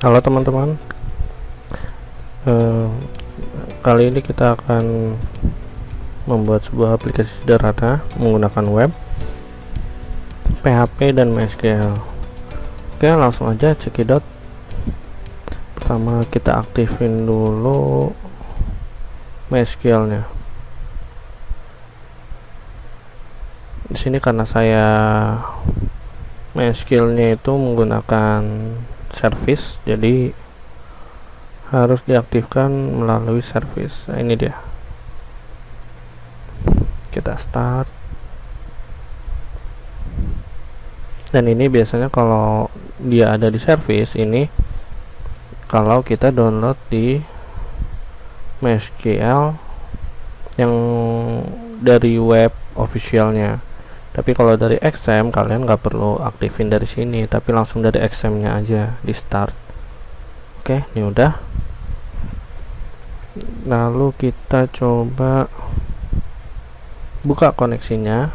Halo teman-teman, Eh, kali ini kita akan membuat sebuah aplikasi sederhana menggunakan web, PHP dan MySQL. Oke, langsung aja cekidot. Pertama kita aktifin dulu MySQL-nya. Di sini karena saya MySQL-nya itu menggunakan service, jadi harus diaktifkan melalui service. Nah, ini dia. Kita start. Dan ini biasanya kalau dia ada di service ini, kalau kita download di MySQL yang dari web officialnya. Tapi kalau dari XM kalian nggak perlu aktifin dari sini, tapi langsung dari XM-nya aja di start. Oke, ini udah. Lalu kita coba buka koneksinya.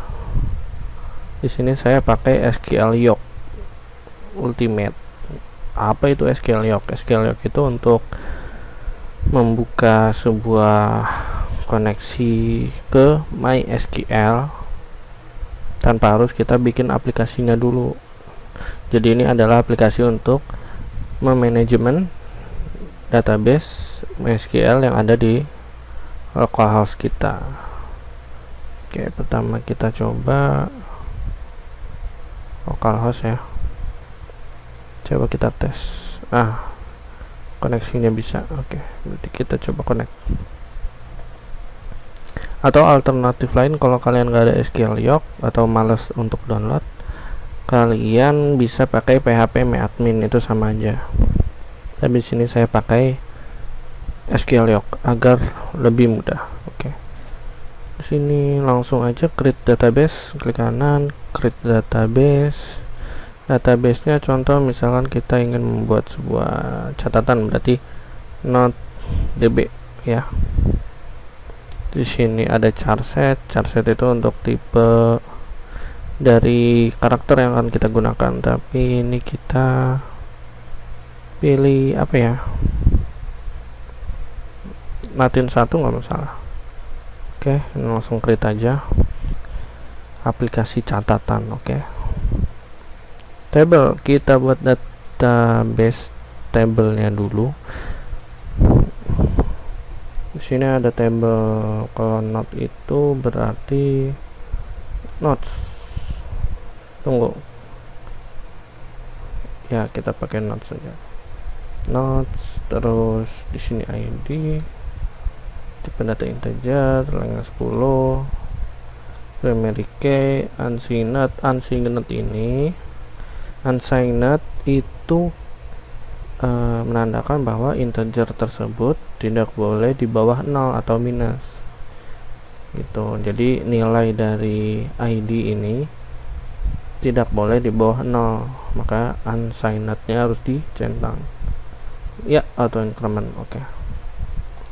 Di sini saya pakai SQL Yoke Ultimate. Apa itu SQL Yoke? SQL Yoke itu untuk membuka sebuah koneksi ke MySQL tanpa harus kita bikin aplikasinya dulu. Jadi ini adalah aplikasi untuk memanajemen database MySQL yang ada di localhost kita. Oke, pertama kita coba localhost ya. Coba kita tes. Koneksinya bisa. Oke, berarti kita coba connect. Atau alternatif lain, kalau kalian nggak ada SQL Yoke atau males untuk download, kalian bisa pakai PHP MyAdmin, itu sama aja. Tapi di sini saya pakai SQL Yoke agar lebih mudah. Oke. Di sini langsung aja create database, klik kanan, create database. Database-nya contoh misalkan kita ingin membuat sebuah catatan, berarti notedb ya. Di sini ada charset. Charset itu untuk tipe dari karakter yang akan kita gunakan, tapi ini kita pilih apa ya, Latin 1 nggak masalah. Oke, ini langsung create aja aplikasi catatan. Oke, table, kita buat database tablenya dulu. Di sini ada table. Kalau not itu berarti notes. Tunggu ya, kita pakai notes saja. Notes, terus di sini ID, tipe data integer, length 10, primary key, unsigned ini. Unsigned itu menandakan bahwa integer tersebut tidak boleh di bawah 0 atau minus gitu. Jadi nilai dari ID ini tidak boleh di bawah 0, maka unsigned-nya harus dicentang ya, auto increment. Oke.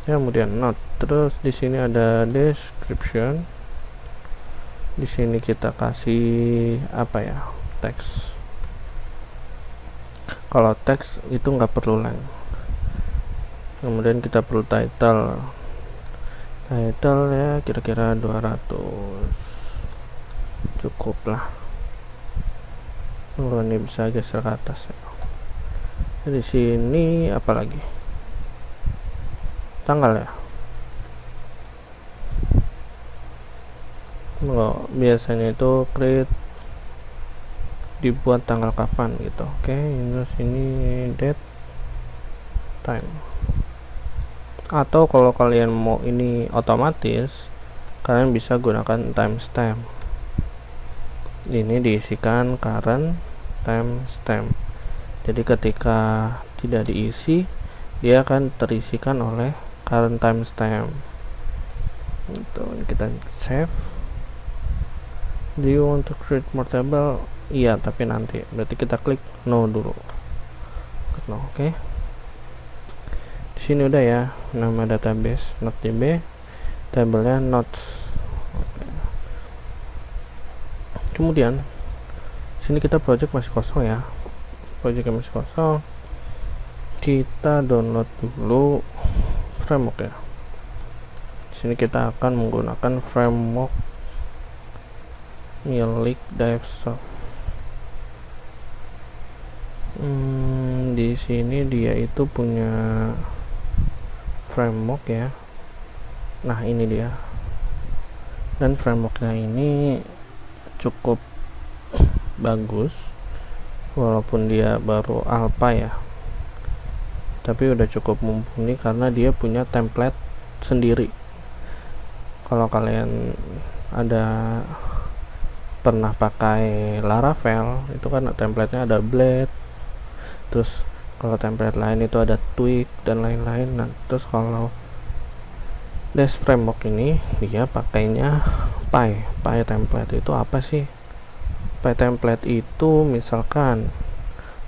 Kemudian not, terus di sini ada description. Di sini kita kasih apa ya, teks. Kalau teks itu nggak perlu length. Kemudian kita perlu title ya, kira-kira 200 cukup lah. Kalau ini bisa geser ke atas ya. Di sini apa lagi, tanggal ya. Biasanya itu create dibuat tanggal kapan gitu. Oke, terus ini date time. Atau kalau kalian mau ini otomatis, kalian bisa gunakan timestamp. Ini diisikan current timestamp. Jadi ketika tidak diisi, dia akan terisikan oleh current timestamp. Itu kita save. Do you want to create more table? Iya, tapi nanti. Berarti kita klik no dulu. Klik no. Oke. Di sini udah ya, nama database notedb, tabelnya notes. Oke. Kemudian sini kita project masih kosong ya, project masih kosong. kita download dulu framework ya. Di sini kita akan menggunakan framework milik Divesoft. Di sini dia itu punya framework ya. Nah, ini dia. Dan frameworknya ini cukup bagus, walaupun dia baru alpha ya, tapi udah cukup mumpuni karena dia punya template sendiri. Kalau kalian ada pernah pakai Laravel, itu kan templatenya ada blade, terus kalau template lain itu ada tweak dan lain-lain. Nah, terus kalau Dash framework ini dia pakainya Py template. Itu apa sih Py template? Itu misalkan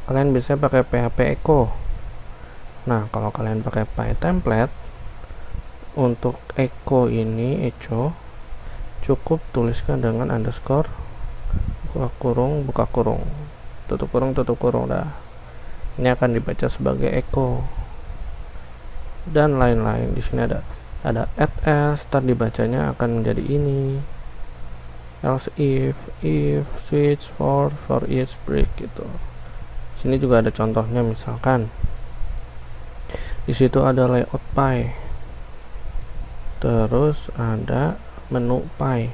kalian bisa pakai PHP Echo. Nah, kalau kalian pakai Py template, untuk Echo ini cukup tuliskan dengan underscore buka kurung tutup kurung dah. Ini akan dibaca sebagai Echo dan lain-lain. Di sini ada add else, start dibacanya akan menjadi ini, else if switch for each break gitu. Sini juga ada contohnya, misalkan di situ ada layout Py, terus ada menu Py.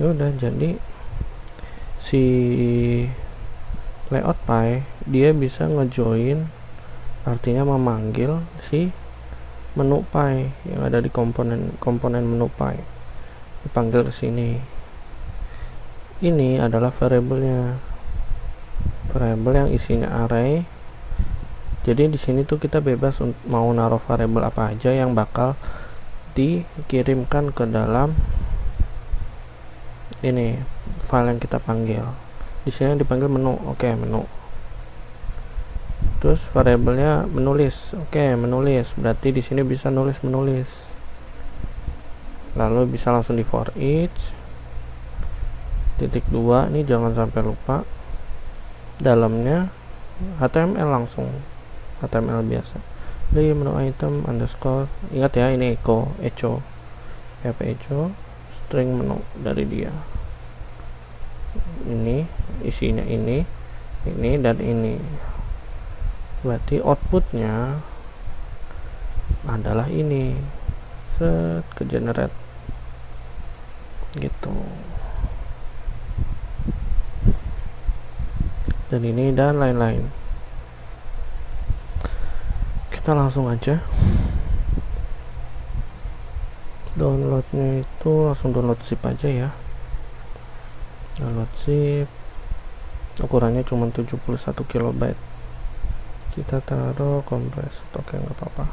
Ya udah, jadi si layout Py dia bisa ngejoin, artinya memanggil si menu Py yang ada di komponen menu Py, dipanggil ke sini. Ini adalah variabelnya, variabel yang isinya array. Jadi di sini tuh kita bebas mau naruh variabel apa aja yang bakal dikirimkan ke dalam ini file yang kita panggil. Di sini dipanggil menu. Oke, menu. Terus variabelnya menulis. Oke, menulis. Berarti di sini bisa menulis. Lalu bisa langsung di for each .2. Ini jangan sampai lupa. Dalamnya HTML langsung. HTML biasa. Di menu item underscore. Ingat ya, ini echo. PHP echo. String menu dari dia. Ini isinya ini dan ini. Berarti outputnya adalah ini, set ke generate gitu. Dan ini dan lain-lain. Kita langsung aja downloadnya, itu langsung download zip aja ya. Download zip, ukurannya cuma 71 KB. Kita taruh compressed. Oke, nggak apa-apa.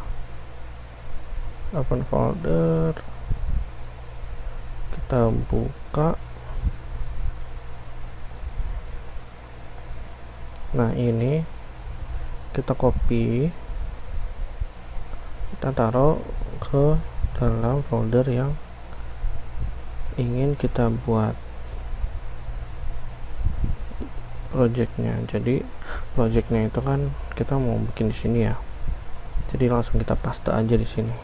Open folder, kita buka. Nah, ini kita copy, kita taruh ke dalam folder yang ingin kita buat projectnya. Jadi projectnya itu kan kita mau bikin di sini ya, jadi langsung kita paste aja di sini.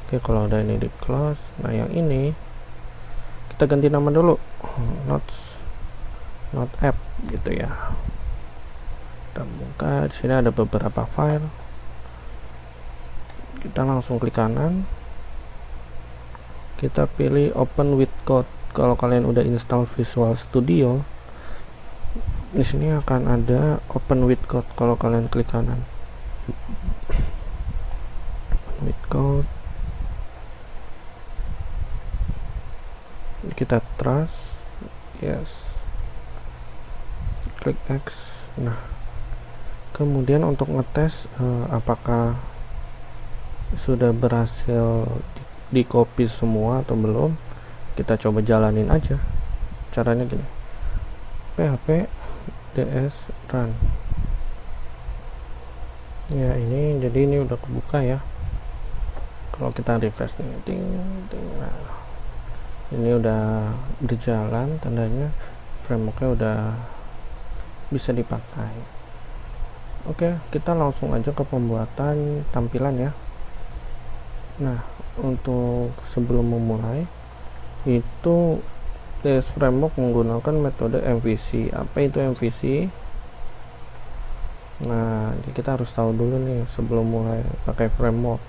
Oke, kalau udah ini di close. Nah, yang ini kita ganti nama dulu, not app gitu ya. Kita buka, di sini ada beberapa file. Kita langsung klik kanan, kita pilih open with code. Kalau kalian udah install Visual Studio, di sini akan ada open with code. Kalau kalian klik kanan, open with code, kita trust, yes, klik X. Nah, kemudian untuk ngetes apakah sudah berhasil di copy semua atau belum, kita coba jalanin aja. Caranya gini, php ds run ya. Ini jadi ini udah kebuka ya. Kalau kita refresh nih, ting. Nah, ini udah berjalan, tandanya frameworknya udah bisa dipakai. Oke, kita langsung aja ke pembuatan tampilan ya. Nah, untuk sebelum memulai itu TS Framework menggunakan metode MVC. Apa itu MVC? Nah, kita harus tahu dulu nih sebelum mulai pakai framework.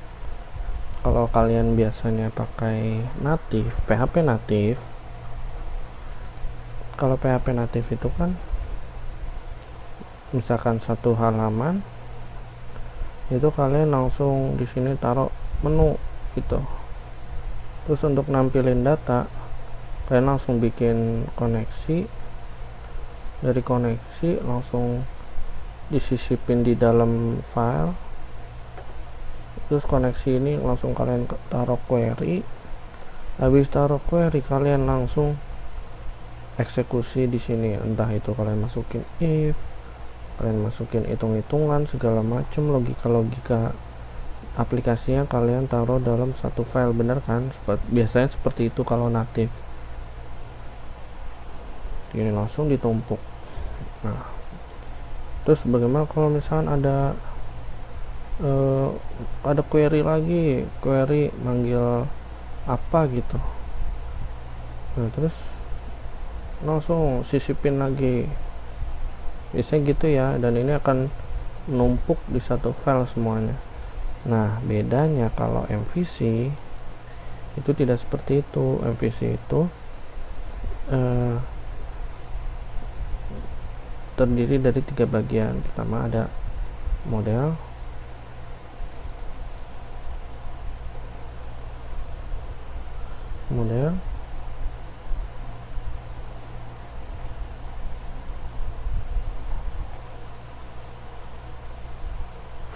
Kalau kalian biasanya pakai native, PHP native, kalau PHP native itu kan misalkan satu halaman itu kalian langsung di sini taruh menu gitu. Terus untuk nampilin data kalian langsung bikin koneksi, dari koneksi langsung disisipin di dalam file, terus koneksi ini langsung kalian taruh query. Habis taruh query kalian langsung eksekusi di sini, entah itu kalian masukin if, kalian masukin hitung-hitungan segala macam, logika-logika aplikasinya kalian taruh dalam satu file, bener kan? Biasanya seperti itu kalau native. Ini langsung ditumpuk. Nah, terus bagaimana kalau misalkan ada query lagi, query manggil apa gitu, nah terus langsung sisipin lagi, biasanya gitu ya, dan ini akan numpuk di satu file semuanya. Nah, bedanya kalau MVC itu tidak seperti itu. MVC itu terdiri dari 3 bagian. Pertama ada model,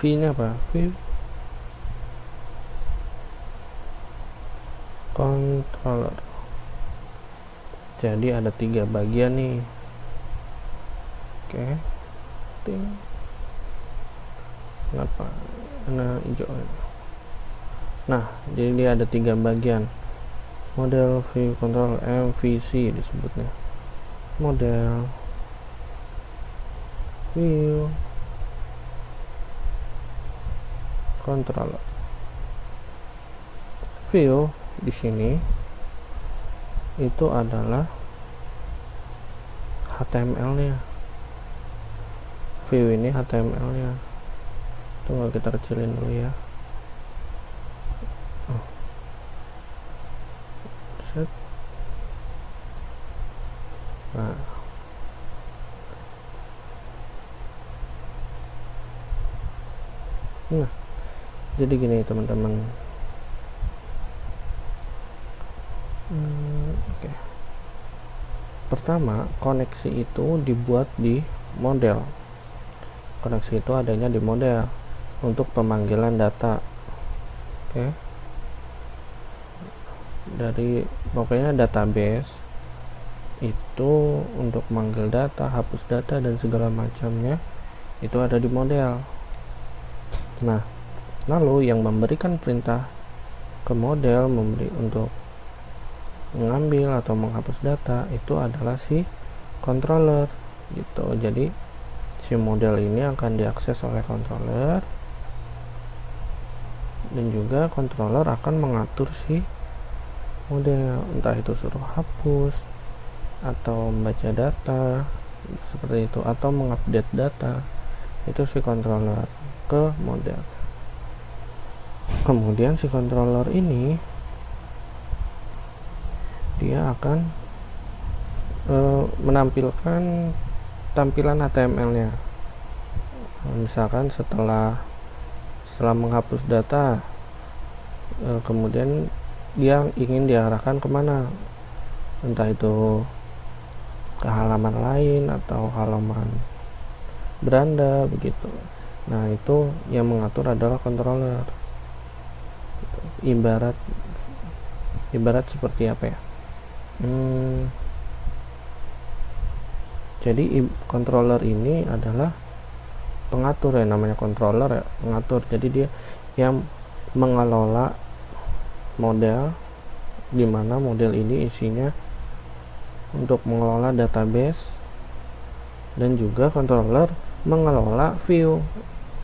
V nya apa? View controller. Jadi ada 3 bagian nih. Oke, kenapa warna hijau? Nah, jadi dia ada 3 bagian: model, view, controller, MVC disebutnya. Model, view, controller. View di sini itu adalah HTML-nya. View ini HTML-nya. Tunggu kita kecilin dulu ya. Set. Nah, jadi gini teman-teman. Oke. Pertama, koneksi itu dibuat di model. Koneksi itu adanya di model untuk pemanggilan data. Oke. Dari pokoknya database itu untuk manggil data, hapus data dan segala macamnya itu ada di model. Nah, lalu yang memberikan perintah ke model untuk mengambil atau menghapus data itu adalah si controller gitu. Jadi si model ini akan diakses oleh controller, dan juga controller akan mengatur si model, entah itu suruh hapus atau membaca data seperti itu, atau mengupdate data, itu si controller ke model. Kemudian si controller ini dia akan menampilkan tampilan HTML-nya. Misalkan setelah menghapus data, kemudian dia ingin diarahkan kemana, entah itu ke halaman lain atau halaman beranda begitu. Nah, itu yang mengatur adalah controller. Ibarat seperti apa ya? Jadi controller ini adalah pengatur ya, namanya controller ya, pengatur. Jadi dia yang mengelola model, di mana model ini isinya untuk mengelola database, dan juga controller mengelola view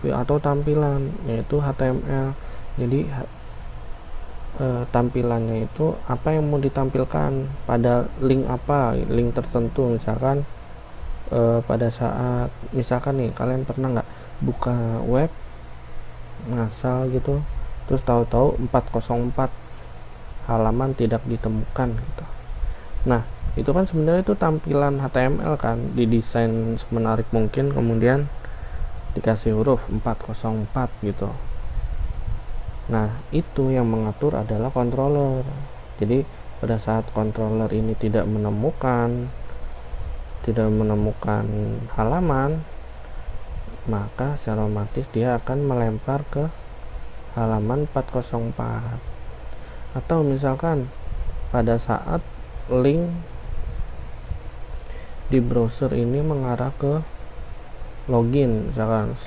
atau tampilan, yaitu HTML. Jadi tampilannya itu apa yang mau ditampilkan pada link tertentu. Misalkan pada saat misalkan nih, kalian pernah nggak buka web ngasal gitu, terus tahu-tahu 404 halaman tidak ditemukan gitu. Nah, itu kan sebenarnya itu tampilan HTML kan, didesain semenarik mungkin, kemudian dikasih huruf 404 gitu. Nah, itu yang mengatur adalah controller. Jadi pada saat controller ini tidak menemukan halaman, maka secara otomatis dia akan melempar ke halaman 404. Atau misalkan pada saat link di browser ini mengarah ke login, misalkan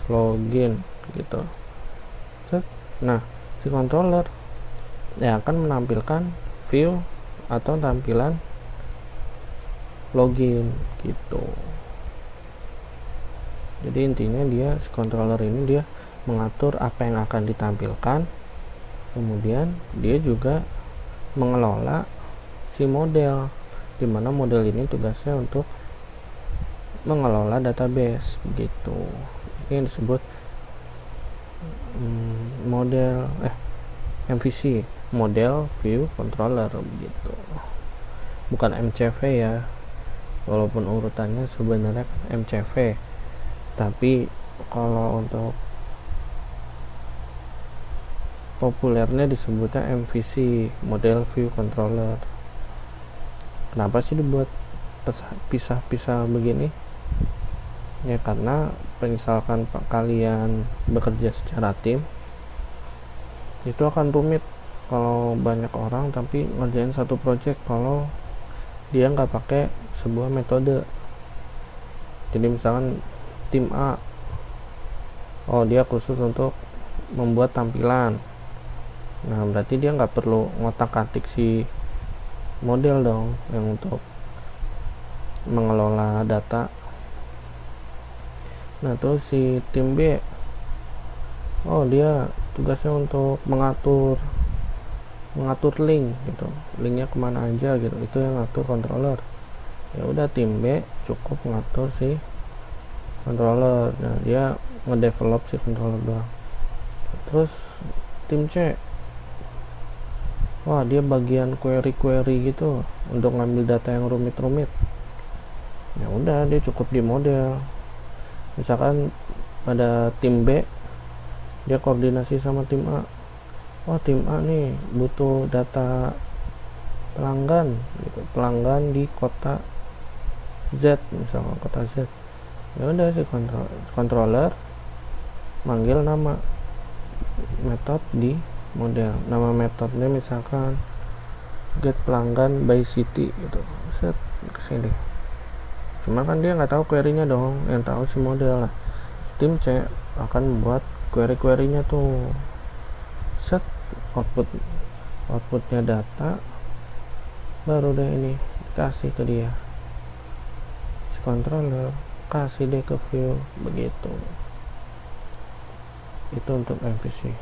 /login gitu. Nah, si controller yang akan menampilkan view atau tampilan login gitu. Jadi intinya si controller ini dia mengatur apa yang akan ditampilkan, kemudian dia juga mengelola si model, dimana model ini tugasnya untuk mengelola database begitu. Ini disebut MVC, model view controller begitu, bukan MCV ya, walaupun urutannya sebenarnya MCV, tapi kalau untuk populernya disebutnya MVC, model view controller. Kenapa sih dibuat pisah-pisah begini? Ya karena misalkan kalian bekerja secara tim, itu akan rumit kalau banyak orang tapi ngerjain satu project kalau dia nggak pakai sebuah metode. Jadi misalkan tim A, dia khusus untuk membuat tampilan, nah berarti dia nggak perlu ngotak-atik si model dong yang untuk mengelola data. Nah terus si tim B, dia tugasnya untuk mengatur link gitu, linknya kemana aja gitu, itu yang ngatur controller. Ya udah, tim B cukup ngatur si controller, nah dia ngedevelop si controller doang. Terus tim C, dia bagian query gitu untuk ngambil data yang rumit. Ya udah, dia cukup di model. Misalkan pada tim B dia koordinasi sama tim A, tim A nih butuh data pelanggan gitu, pelanggan di kota Z, misalkan kota Z. Ya udah, si controller manggil nama metode di model, nama metodenya misalkan get pelanggan by city gitu, set kesini. Cuma kan dia nggak tahu query-nya dong, yang tahu si model. Nah, tim C akan membuat query-nya tuh, set outputnya data, baru deh ini kasih ke dia, si controller kasih deh ke view begitu. Itu untuk MVC.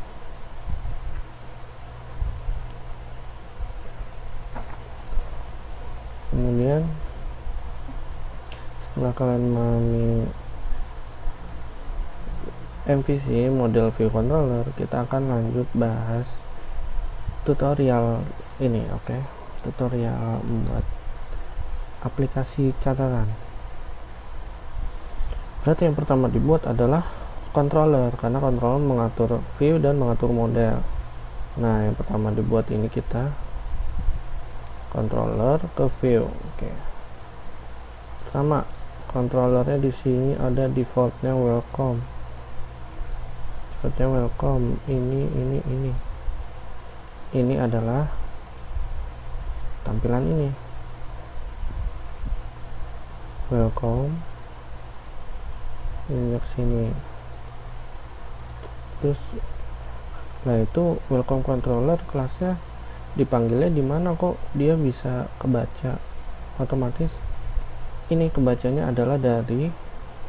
Kemudian setelah kalian memahami MVC, model view controller, kita akan lanjut bahas tutorial ini. Tutorial membuat aplikasi catatan. Berarti yang pertama dibuat adalah controller, karena controller mengatur view dan mengatur model. Nah, yang pertama dibuat ini kita controller ke view. Sama controllernya di sini ada defaultnya welcome. Ini adalah tampilan ini, welcome. Ini ke sini. Terus itu welcome controller kelasnya dipanggilnya di mana kok dia bisa kebaca otomatis? Ini kebacanya adalah dari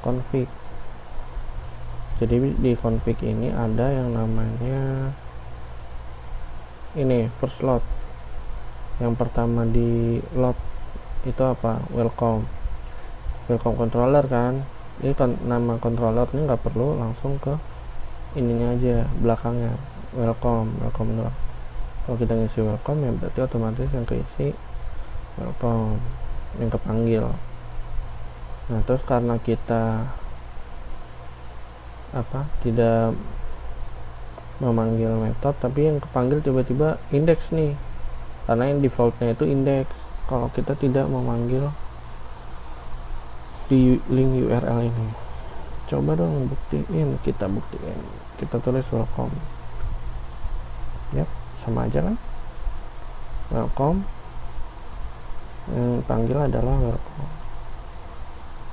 config. Jadi di config ini ada yang namanya ini first load. Yang pertama di load itu apa? Welcome controller kan. Ini nama controller ini nggak perlu langsung ke ininya aja, belakangnya welcome doang. Kalau kita ngisi welcome ya berarti otomatis yang keisi welcome, yang kepanggil. Nah terus karena kita tidak memanggil metode tapi yang kepanggil tiba-tiba index nih, karena yang defaultnya itu index. Kalau kita tidak memanggil di link URL ini, coba dong buktiin. Kita tulis welcome, yep, sama aja kan, welcome, yang panggil adalah welcome.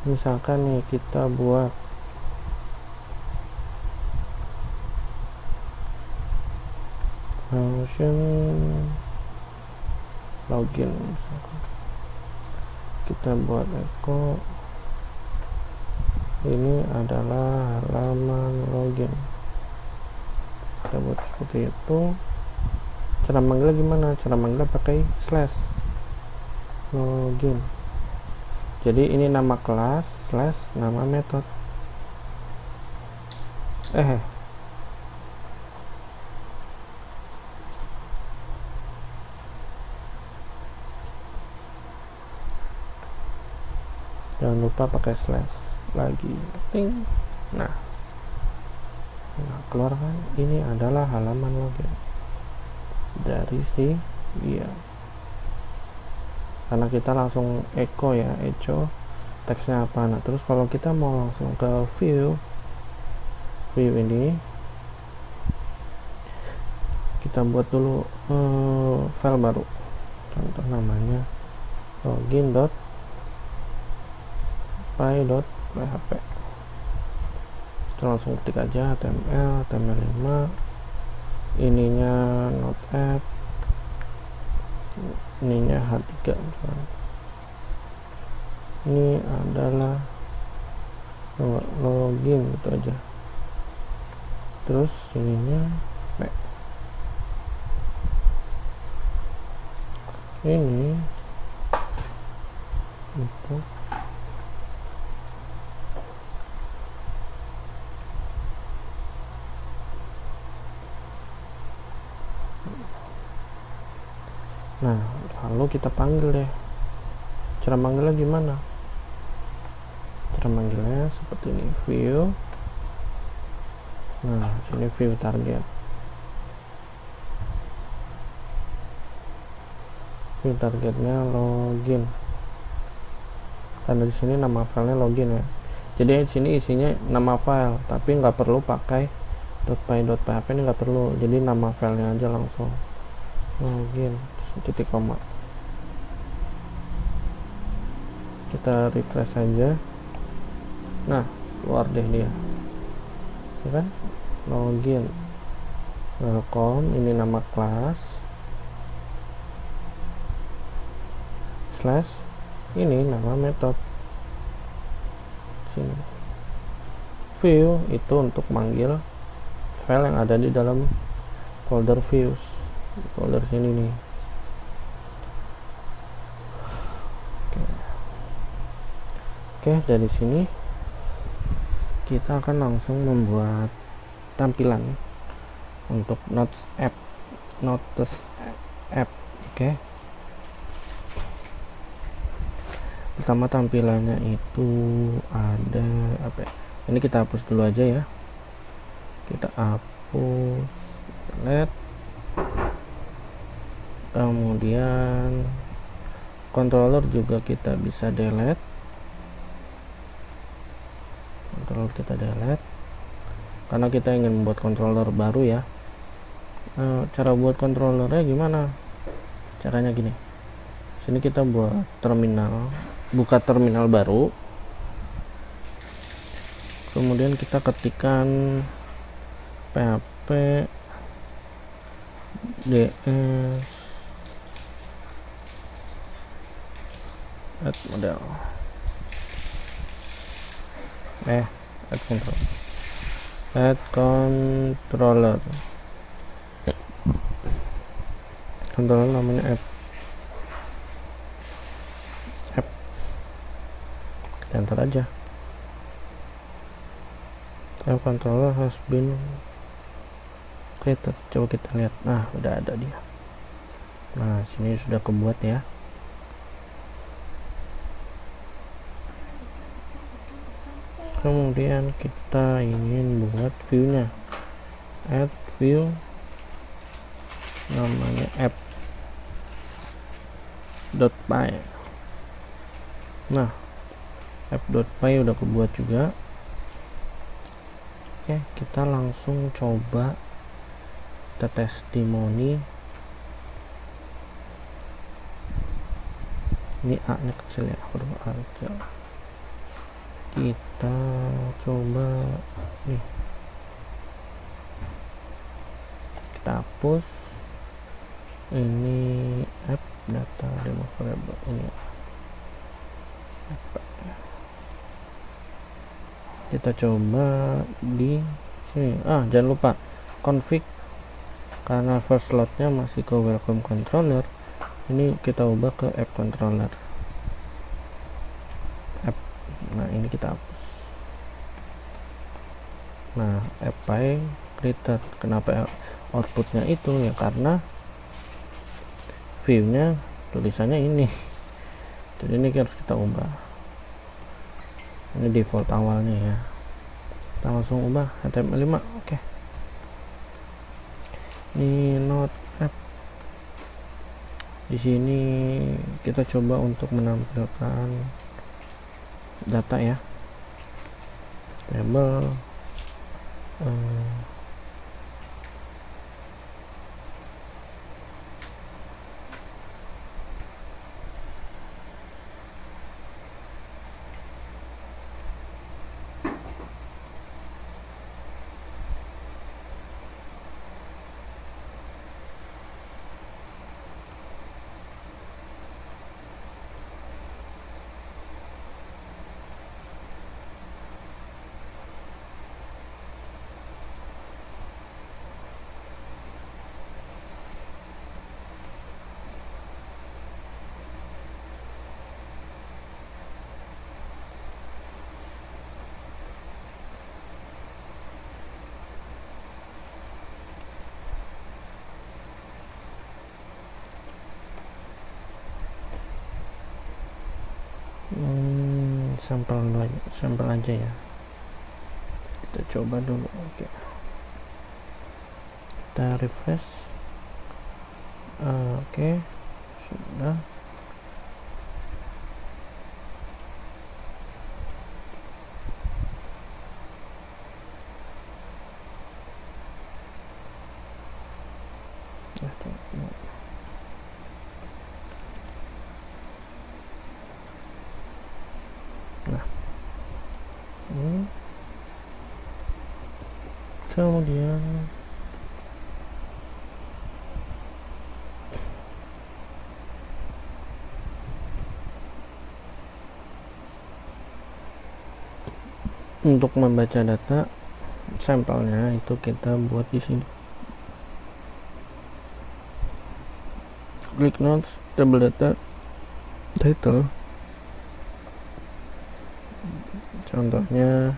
Misalkan nih kita buat function login, misalkan kita buat echo ini adalah halaman login, kita buat seperti itu. Cara manggilnya gimana? Cara manggilnya pakai slash login. Jadi ini nama kelas slash nama metode. Jangan lupa pakai slash lagi, ting. Nah keluar kan, ini adalah halaman login dari si dia, karena kita langsung echo teksnya apa. Nah terus kalau kita mau langsung ke view ini, kita buat dulu file baru, contoh namanya login.py.php. Kita langsung ketik aja HTML5, ininya Node-app, ininya H3 misalnya. Ini adalah login gitu aja, terus ininya P, ini itu nah lalu kita panggil deh. Cara manggilnya gimana? Cara manggilnya seperti ini, view. Nah sini view target, targetnya login, karena di sini nama filenya login ya. Jadi di sini isinya nama file, tapi nggak perlu pakai .py.php, ini nggak perlu. Jadi nama filenya aja langsung login, titik koma. Kita refresh saja. Nah keluar deh dia, ya kan, login, welcome, ini nama kelas, slash ini nama metode, sini view itu untuk manggil file yang ada di dalam folder views, folder sini nih. Oke, dari sini kita akan langsung membuat tampilan untuk Notes app. Oke. Pertama tampilannya itu ada apa ya? Ini kita hapus dulu aja ya. Kita hapus, delete. Kemudian controller juga kita bisa delete. Controller kita delete karena kita ingin membuat controller baru ya. Cara buat controllernya gimana? Caranya gini. Sini kita buat terminal, buka terminal baru. Kemudian kita ketikkan php ds add model add control. add controller namanya app kita enter aja. App controller has been created. Coba kita lihat, nah udah ada dia. Nah sini sudah kebuat ya. Kemudian kita ingin buat view-nya, add view namanya app.py. Nah app.py udah kebuat juga. Oke, kita langsung coba kita testimoni. Ini A nya kecil ya, huruf A aja. Kita coba nih, kita hapus ini app data demo variable ini. Kita coba di sini. Jangan lupa config, karena first slotnya masih ke welcome controller, ini kita ubah ke app controller app. Nah ini kita hapus. Nah apply created. Kenapa outputnya itu ya, karena view-nya tulisannya ini, jadi ini harus kita ubah. Ini default awalnya ya, kita langsung ubah HTML5. Oke. Ini node app. Di sini kita coba untuk menampilkan data ya, table sampel aja ya, kita coba dulu. Oke, kita refresh. Oke, sudah. Kemudian untuk membaca data sampelnya itu kita buat di sini. Klik notes table data title. Contohnya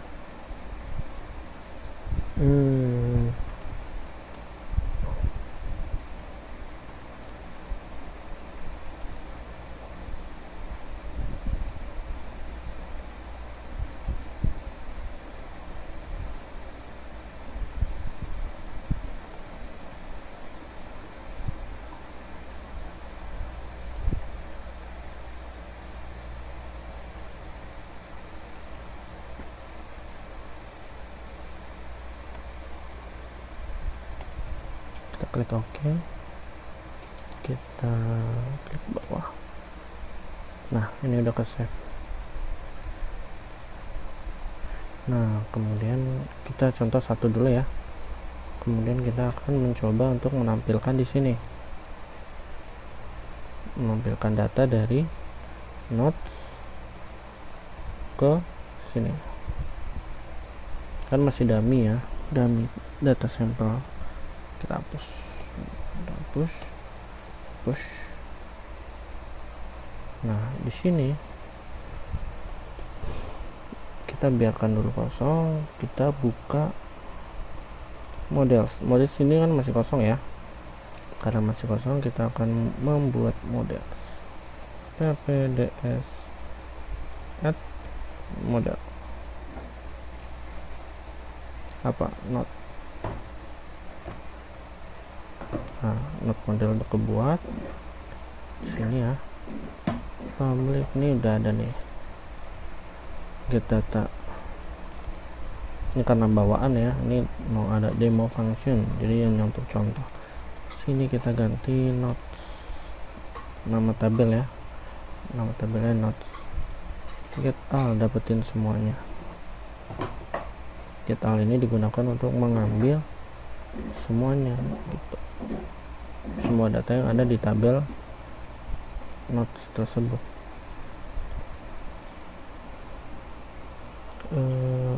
klik OK, kita klik bawah. Nah ini udah ke save. Nah kemudian kita contoh satu dulu ya, kemudian kita akan mencoba untuk menampilkan di sini, menampilkan data dari notes ke sini. Kan masih dummy ya, dummy data sampel, kita hapus, push. Nah, di sini kita biarkan dulu kosong, kita buka model sini kan masih kosong ya. Karena masih kosong, kita akan membuat model ppds add model apa not. Nah, not model udah kebuat sini ya. Public ini udah ada nih, get data ini karena bawaan ya, ini mau ada demo function jadi yang untuk contoh. Sini kita ganti notes, nama tabel ya, nama tabelnya notes. Get all, dapetin semuanya. Get all ini digunakan untuk mengambil semuanya gitu, semua data yang ada di tabel notes tersebut.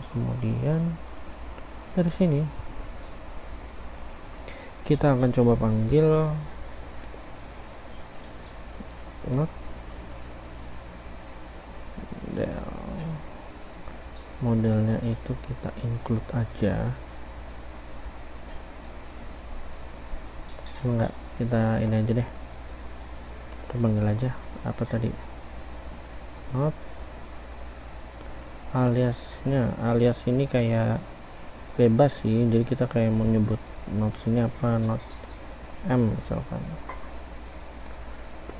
Kemudian dari sini kita akan coba panggil not modelnya itu kita include aja, enggak, kita ini aja deh, kita panggil aja apa tadi, not aliasnya. Alias ini kayak bebas sih, jadi kita kayak mau nyebut notes ini apa, not m misalkan,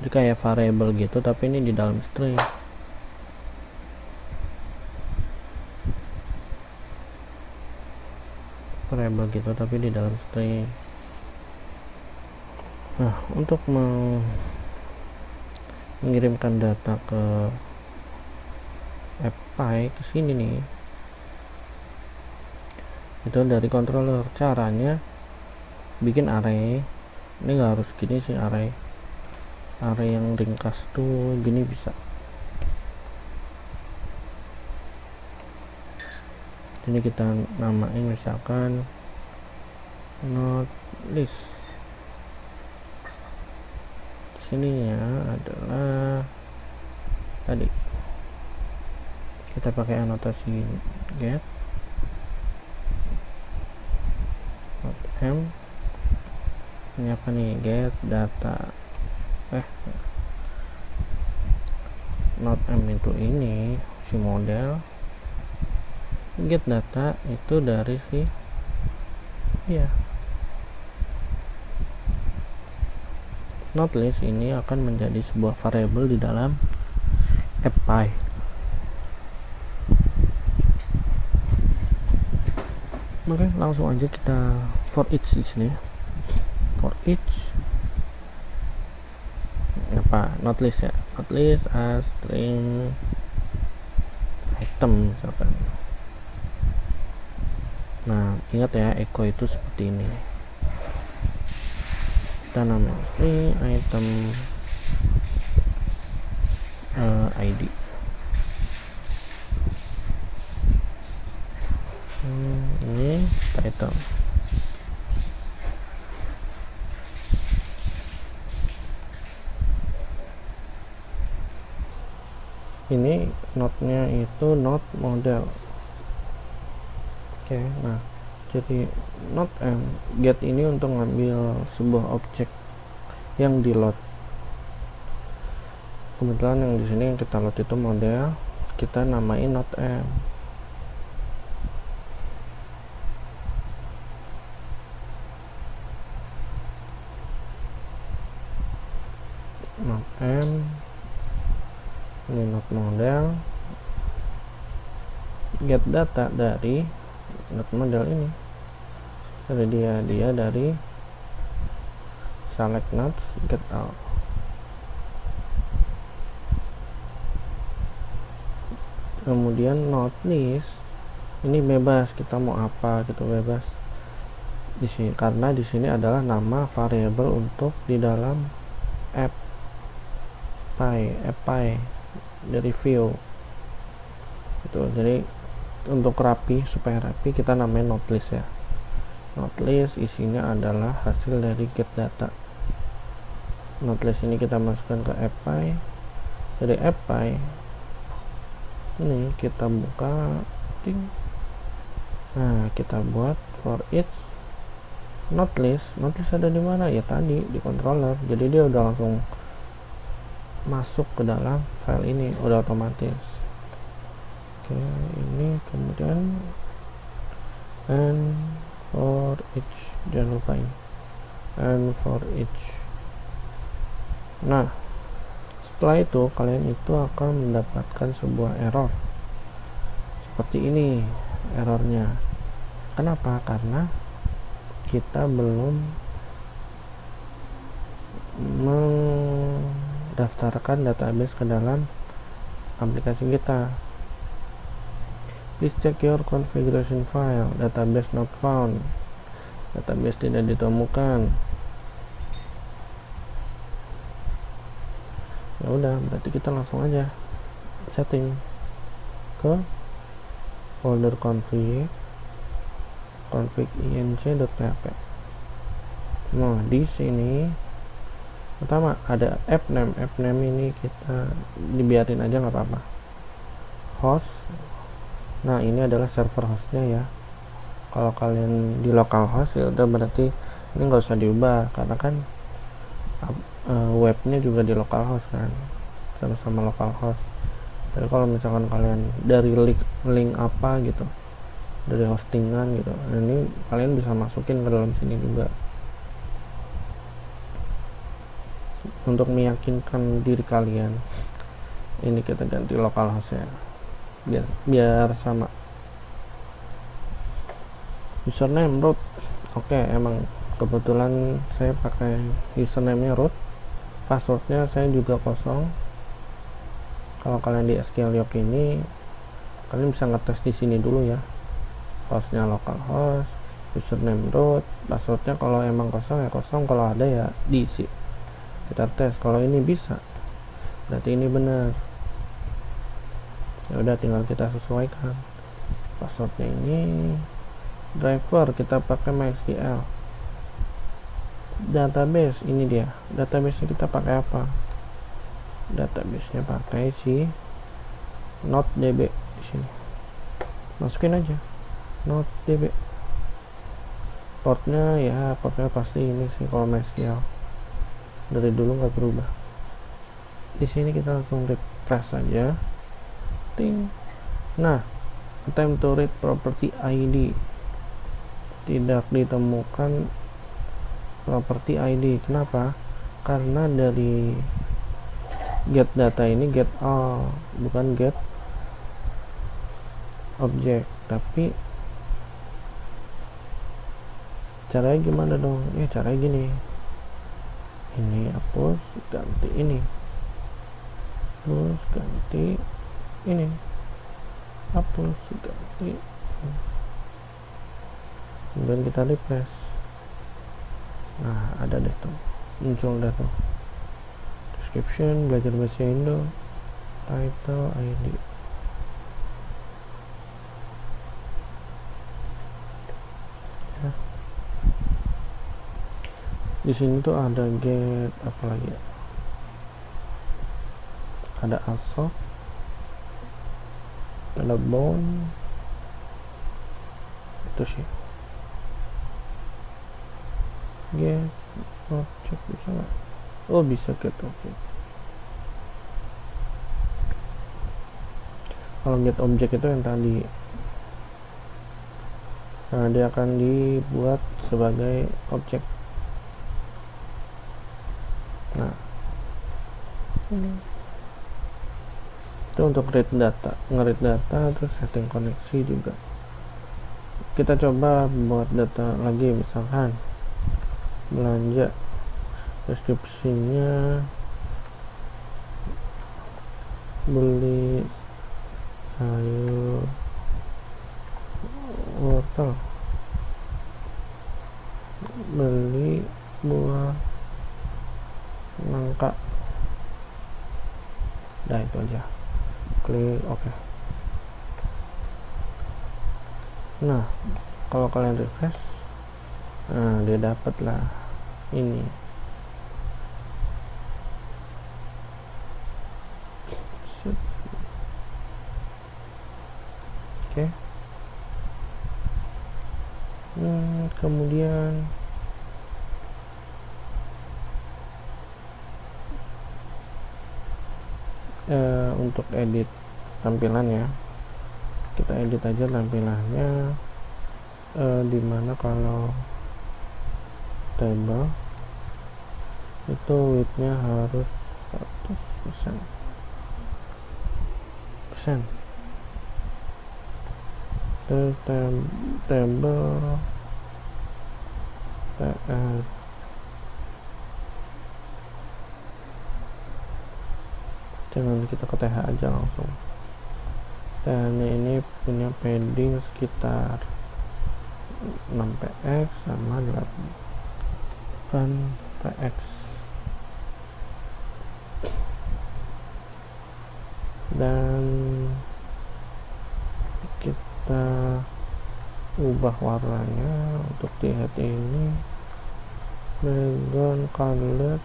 jadi kayak variable gitu tapi ini di dalam string. Variable gitu tapi di dalam string. Nah, untuk mengirimkan data ke apply ke sini nih, itu dari controller. Caranya bikin array, ini nggak harus gini sih, array yang ringkas tuh gini bisa. Ini kita namain misalkan not list, sininya adalah tadi kita pakai anotasi get not m, ini apa nih, get data not m itu ini si model, get data itu dari si ya not list ini akan menjadi sebuah variabel di dalam apply. Oke, langsung aja kita for each di sini. For each apa, not list ya, not list as string item misalkan. Nah, ingat ya, echo itu seperti ini, kita namain string item ID. Ini title. Ini node-nya itu node model. Oke, nah jadi node m get ini untuk ngambil sebuah objek yang di load. Kebetulan yang di sini yang kita load itu model, kita namain node m. Node m ini node model, get data dari node model ini, dari dia dari select nodes get all. Kemudian node list ini bebas, kita mau apa gitu, bebas di sini karena di sini adalah nama variabel untuk di dalam apply dari view itu. Jadi untuk rapi, supaya rapi, kita namain node list ya. Not list isinya adalah hasil dari get data. Not list ini kita masukkan ke apply. Dari apply ini kita buka, nah kita buat for each not list ada di mana ya, tadi di controller. Jadi dia udah langsung masuk ke dalam file ini, udah otomatis. Oke, ini kemudian and for each, jangan lupa ini and for each. Nah setelah itu kalian itu akan mendapatkan sebuah error seperti ini errornya. Kenapa? Karena kita belum mendaftarkan database ke dalam aplikasi kita. Please check your configuration file, database not found, database tidak ditemukan. Ya udah, berarti kita langsung aja setting ke folder config inc.php. Nah di sini pertama ada app name ini kita dibiarin aja nggak apa-apa. Host, nah ini adalah server hostnya ya. Kalau kalian di localhost ya udah, berarti ini nggak usah diubah karena kan webnya juga di localhost kan, sama-sama localhost. Tapi kalau misalkan kalian dari link apa gitu, dari hostingan gitu, ini kalian bisa masukin ke dalam sini juga untuk meyakinkan diri kalian. Ini kita ganti localhost ya, biar sama. Username root, oke, emang kebetulan saya pakai username-nya root. Passwordnya saya juga kosong. Kalau kalian di SQL Yoke ini, kalian bisa ngetes di sini dulu ya. Hostnya localhost, username root, passwordnya kalau emang kosong ya kosong, kalau ada ya diisi. Kita tes, kalau ini bisa, berarti ini benar. Ya udah, tinggal kita sesuaikan. Passwordnya ini driver, kita pakai MySQL. Database, ini dia database kita pakai apa, database-nya pakai si NodeDB. Di sini masukin aja NodeDB. Portnya ya portnya pasti ini sih, kalau MySQL dari dulu nggak berubah. Di sini kita langsung refresh aja, ting. Nah attempt to read property ID, tidak ditemukan property ID. Kenapa? Karena dari get data ini get all, bukan get object. Tapi caranya gimana dong? Ya caranya gini, ini hapus ganti ini, terus ganti ini, hapus ganti, kemudian kita refresh. Nah ada deh tuh, muncul deh tuh description, belajar bahasa Indo, title, ID. Ya. Di sini tuh ada get apa lagi ya? Ada asok, ada bone, itu sih. Get object bisa nggak? Oh bisa get object. Kalau get object itu yang tadi, nah dia akan dibuat sebagai objek. Nah ini itu untuk read data, nge-read data, terus setting koneksi juga. Kita coba buat data lagi, misalkan belanja, deskripsinya beli sayur wortel, beli buah nangka. Nah itu aja, klik OK. Nah kalau kalian refresh Nah, dia dapat lah ini. Oke. Kemudian untuk edit tampilan ya, kita edit aja tampilannya, dimana kalau table itu widthnya harus 100%. Terus table jangan kita ke TH aja langsung, dan ini punya padding sekitar 6px sama 8px, dan kita ubah warnanya untuk di head ini background color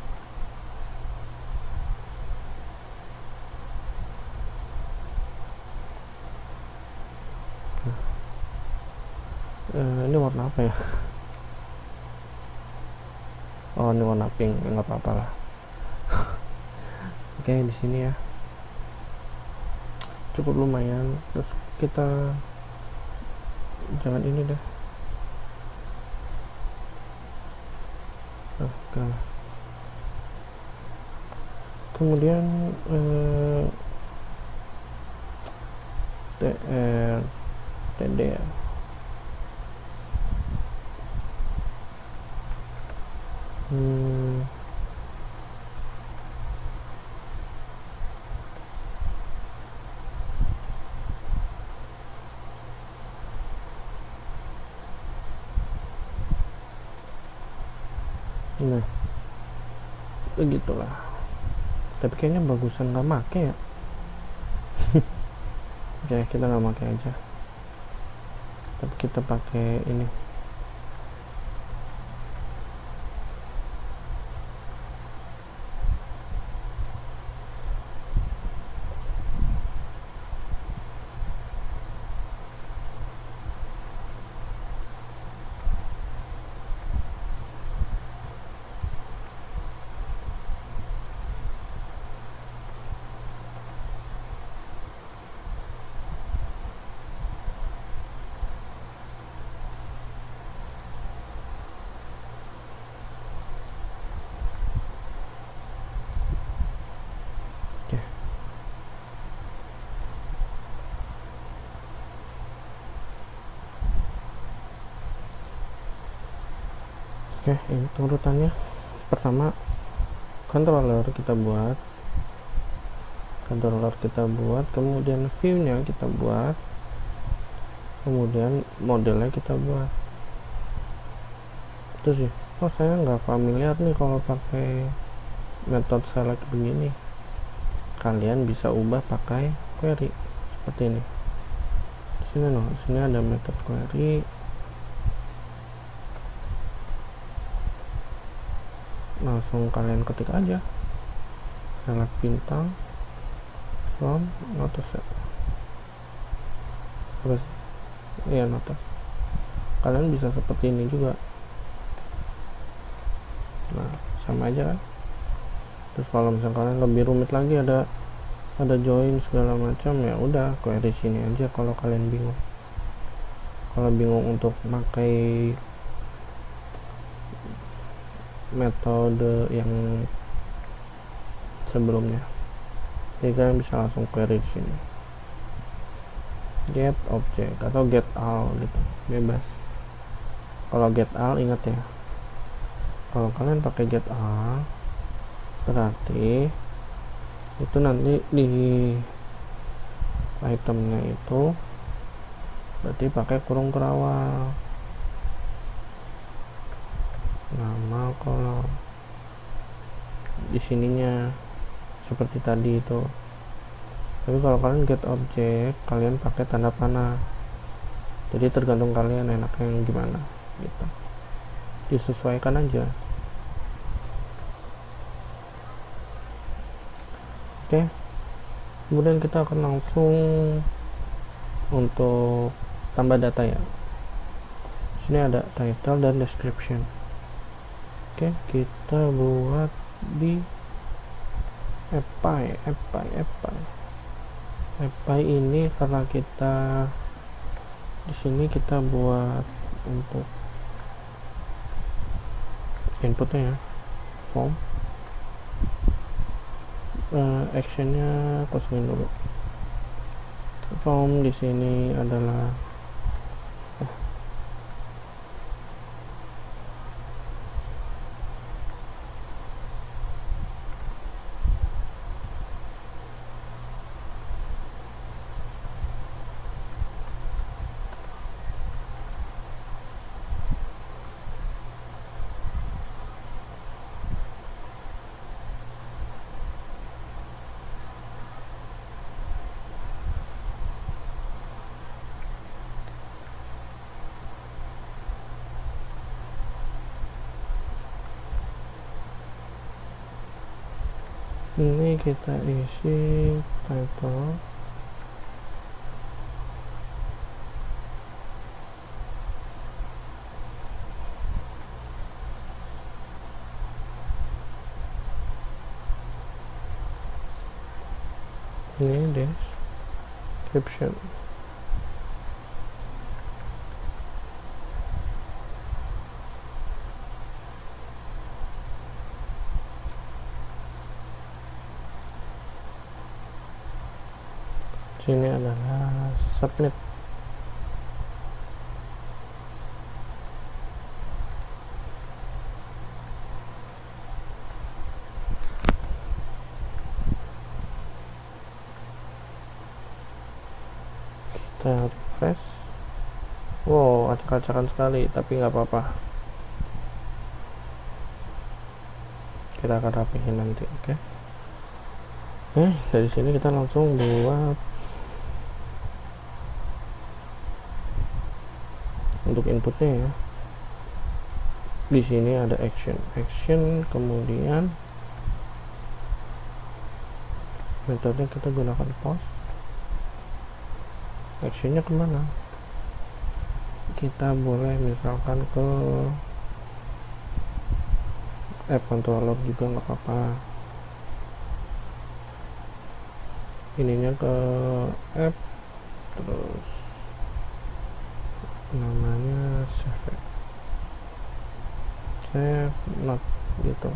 ini warna apa ya? Oh, ini warna pink, nggak apa-apa lah. Oke, di sini ya cukup lumayan. Terus kita jangan ini deh. Oke. Kemudian TD ya. Nah, begitulah. Tapi kayaknya bagusan nggak make ya. Oke, kita nggak make aja. Tapi kita pakai ini. Oke, ini urutannya. Pertama, controller kita buat, kemudian view-nya kita buat, kemudian modelnya kita buat. Itu sih. Oh, saya nggak familiar nih kalau pakai metode select begini. Kalian bisa ubah pakai query seperti ini. Di sini ada metode query. Langsung kalian ketik aja select bintang from notice, terus ya notice. Kalian bisa seperti ini juga. Nah, sama aja kan. Terus kalau misalnya kalian lebih rumit lagi, ada join segala macam, ya udah query sini aja kalau kalian bingung. Kalau bingung untuk pakai metode yang sebelumnya, jadi kalian bisa langsung query di sini, get object atau get all gitu, bebas. Kalau get all, ingat ya, kalau kalian pakai get all berarti itu nanti di itemnya itu berarti pakai kurung kerawal nama kolom di sininya seperti tadi itu. Tapi kalau kalian get object, kalian pakai tanda panah. Jadi tergantung kalian enaknya yang gimana gitu. disesuaikan aja. Oke, kemudian kita akan langsung untuk tambah data ya. Sini ada title dan description. Oke, kita buat di apply ini karena kita di sini kita buat untuk inputnya ya, form. Actionnya kosongin dulu. Form di sini adalah ini kita isi title, ini description. Sini adalah submit. Kita refresh. Wow, acak-acakan sekali, tapi nggak apa-apa. Kita akan rapihin nanti, oke? Dari sini kita langsung buat untuk inputnya ya. Di sini ada action, kemudian metode kita gunakan post. Actionnya kemana? Kita boleh misalkan ke app controller juga nggak apa-apa. Ininya ke app, terus namanya save not gitu.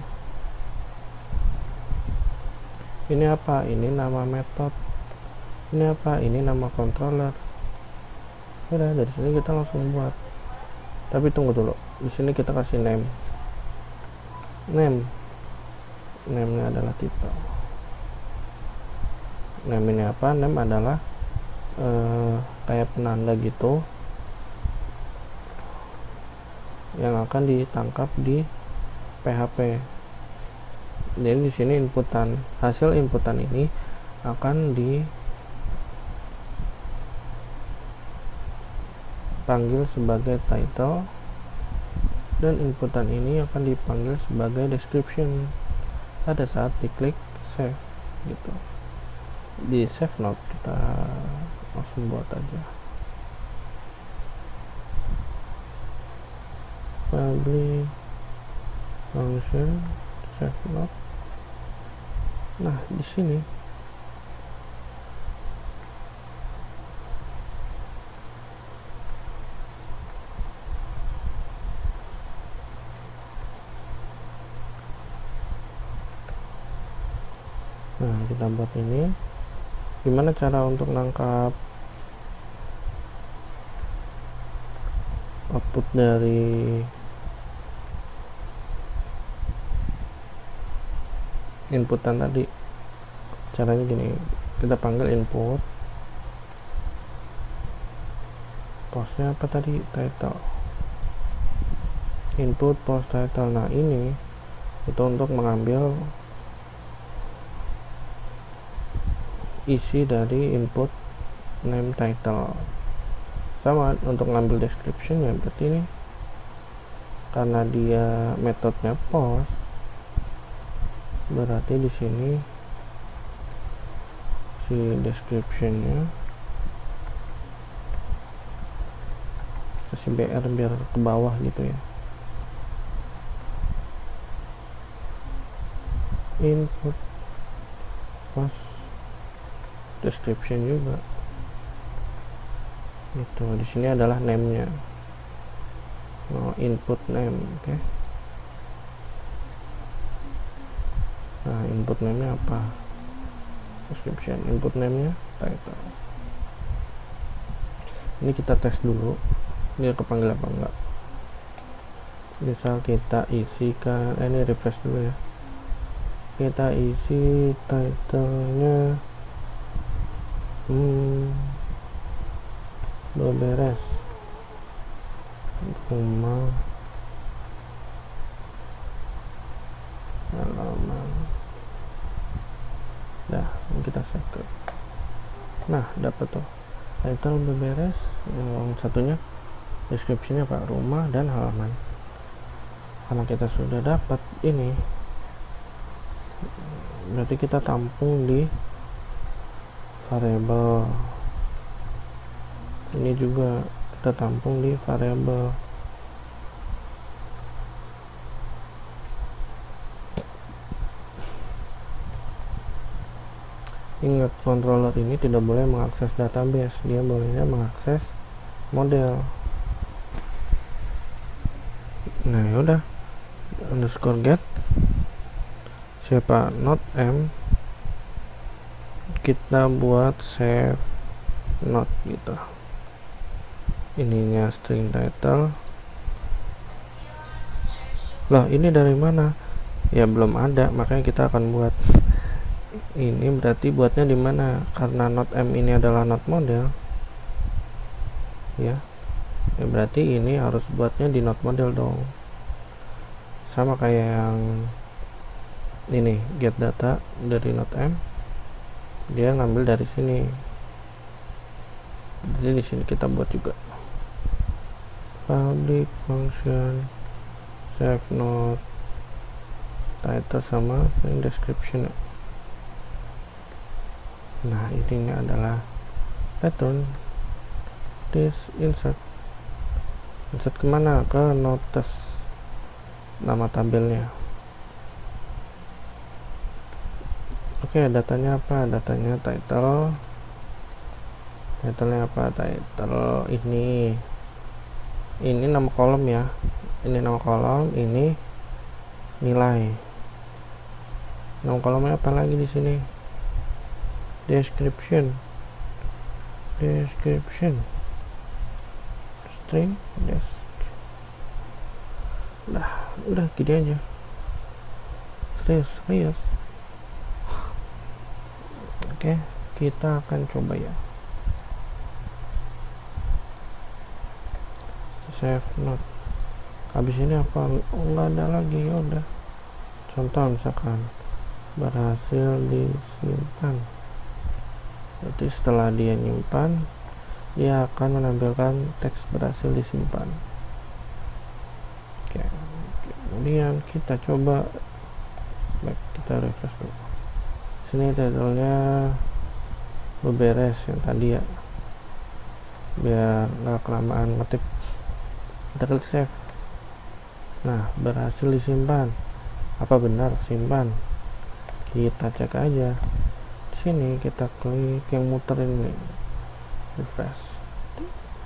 Ini apa? Ini nama method. Ini apa? Ini nama controller. Udah, dari sini kita langsung buat. Tapi tunggu dulu, di sini kita kasih name nya adalah title. Name ini apa? Name adalah kayak penanda gitu yang akan ditangkap di PHP. Jadi di sini hasil inputan ini akan dipanggil sebagai title dan inputan ini akan dipanggil sebagai description pada saat diklik save gitu. Di save note kita langsung buat aja public function save note. Nah, di sini kita buat ini. Gimana cara untuk nangkap output dari inputan tadi? Caranya gini, kita panggil input, postnya apa tadi? Title, input post title. Nah, ini itu untuk mengambil isi dari input name title. Sama untuk ngambil description ya, berarti ini karena dia metodenya post, berarti di sini si descriptionnya kasih BR biar ke bawah gitu ya. Input post description juga itu, di sini adalah name-nya. Input name. Oke. Nah, input name-nya apa? Description. Input name-nya title. Ini kita tes dulu dia kepanggil apa enggak. Misal kita isikan, ini refresh dulu ya, kita isi title-nya beberes rumah halaman. Dah, kita save ke. Nah, dapat tuh title beberes, yang satunya description-nya Pak, rumah dan halaman. Karena kita sudah dapat ini, berarti kita tampung di variabel. Ini juga kita tampung di variabel. Ingat, controller ini tidak boleh mengakses database, dia bolehnya mengakses model. Nah, yaudah, underscore get siapa not m, kita buat save not gitu. Ininya string title. Loh, ini dari mana? Ya belum ada, makanya kita akan buat ini. Berarti buatnya di mana? Karena not m ini adalah not model ya, berarti ini harus buatnya di not model dong. Sama kayak yang ini, get data dari not m, dia ngambil dari sini. Jadi di sini kita buat juga public function save not title sama string description. Nah, ini adalah pattern. This insert kemana? Ke notes, nama tabelnya. Oke, datanya apa? Datanya title. Titlenya apa? Title ini nama kolom ya. Ini nama kolom, ini nilai. Nama kolomnya apa lagi di sini? Description string desk. Udah gini aja. Serius. Oke, kita akan coba ya. Save not. Habis ini apa? Nggak ada lagi. Ya udah. Contoh misalkan berhasil disimpan. Berarti setelah dia nyimpan, dia akan menampilkan teks berhasil disimpan. Oke. Kemudian kita coba, baik, kita refresh dulu. Sini titlenya beberes yang tadi ya, biar nggak kelamaan ngetik. Kita klik save. Nah, berhasil disimpan. Apa benar simpan? Kita cek aja. Sini kita klik yang muter ini, refresh.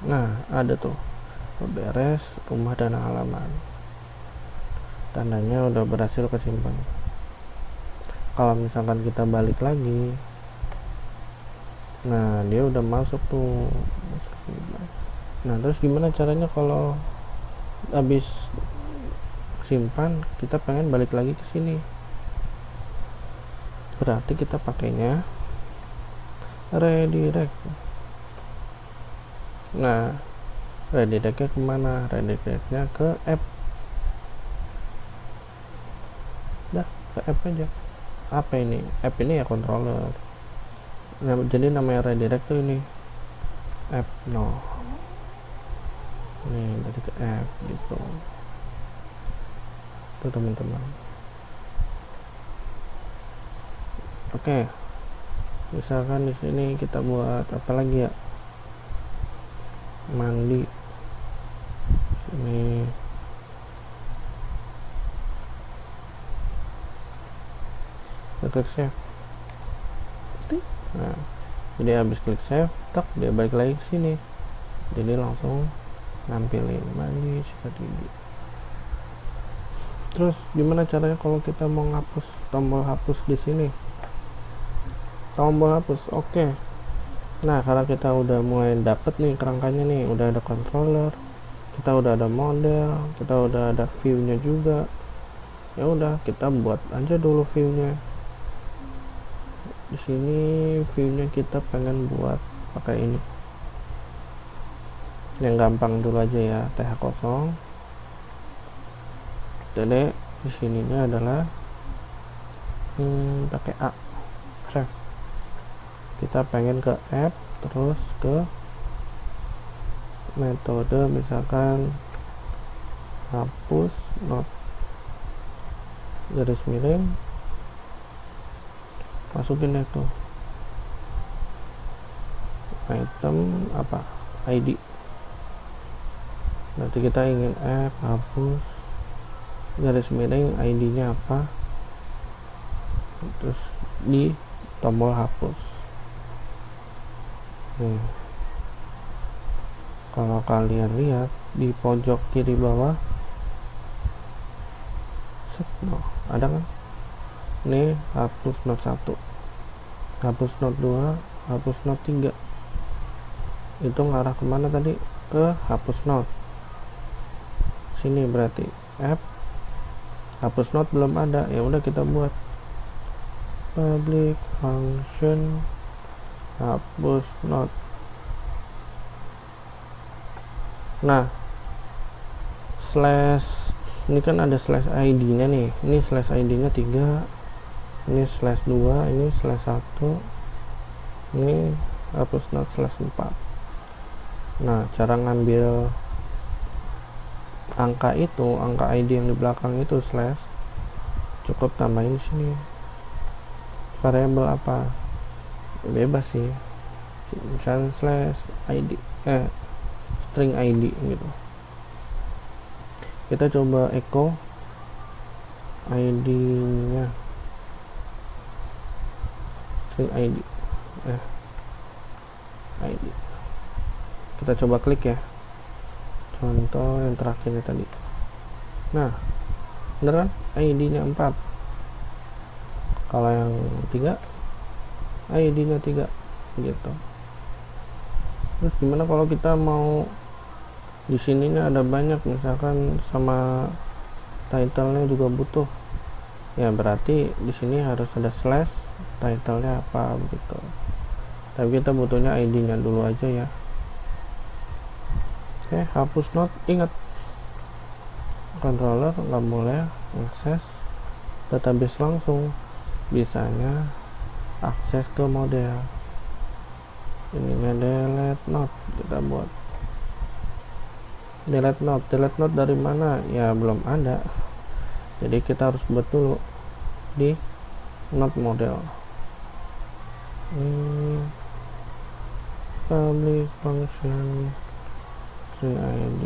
Nah, ada tuh beberes rumah dan halaman, tandanya udah berhasil kesimpan. Kalau misalkan kita balik lagi, nah dia udah masuk tuh, masuk sini. Nah, terus gimana caranya kalau habis simpan kita pengen balik lagi ke sini? Berarti kita pakainya redirect. Nah, redirectnya kemana? Redirectnya ke app. Dah, ke app aja. Apa ini? App ini ya controller. Nah, jadi namanya redirect tuh ini app. No, nih dari ke app gitu. tuh teman-teman. Oke, misalkan di sini kita buat apa lagi ya, mandi sini. Kita klik save. Nah, jadi habis klik save, tak dia balik lagi ke sini. Jadi langsung nampilin mandi sikat gigi. Terus gimana caranya kalau kita mau ngapus, tombol hapus di sini? Tombol hapus, oke. Nah, karena kita udah mulai dapet nih kerangkanya nih, udah ada controller, kita udah ada model, kita udah ada view-nya juga. Ya udah, kita buat aja dulu view-nya. Di sini view-nya kita pengen buat pakai ini. Yang gampang dulu aja ya, TH0. Jadi di sininya adalah pakai A, ref. Kita pengen ke app, terus ke metode, misalkan hapus not, garis miring, masukin itu item apa, ID. Nanti kita ingin app hapus garis miring, ID-nya apa, terus di tombol hapus. Nih, kalau kalian lihat di pojok kiri bawah, ada kan? Ini hapus note 1, hapus note 2, hapus note 3. Itu ngarah kemana tadi? Ke hapus note. Sini berarti app hapus note belum ada, ya udah kita buat public function hapus note. Nah, slash ini kan ada slash id nya nih, ini slash id nya 3, ini slash 2, ini slash 1, ini hapus note slash 4. Nah, cara ngambil angka itu, angka id yang di belakang itu slash, cukup tambahin sini variabel apa, bebas sih, misalnya slash id string id gitu. Kita coba echo id nya, string id id. Kita coba klik ya, contoh yang terakhir tadi. Nah, beneran id nya 4. Kalau yang 3 ID nya 3 gitu. Terus gimana kalau kita mau di sininya ada banyak, misalkan sama title-nya juga butuh, ya berarti di sini harus ada slash title-nya apa begitu. Tapi kita butuhnya ID nya dulu aja ya. Oke, hapus note, ingat controller nggak boleh akses database langsung, bisanya akses ke model. Ininya delete note, kita buat delete note dari mana ya, belum ada, jadi kita harus buat dulu di note model. Public function string id,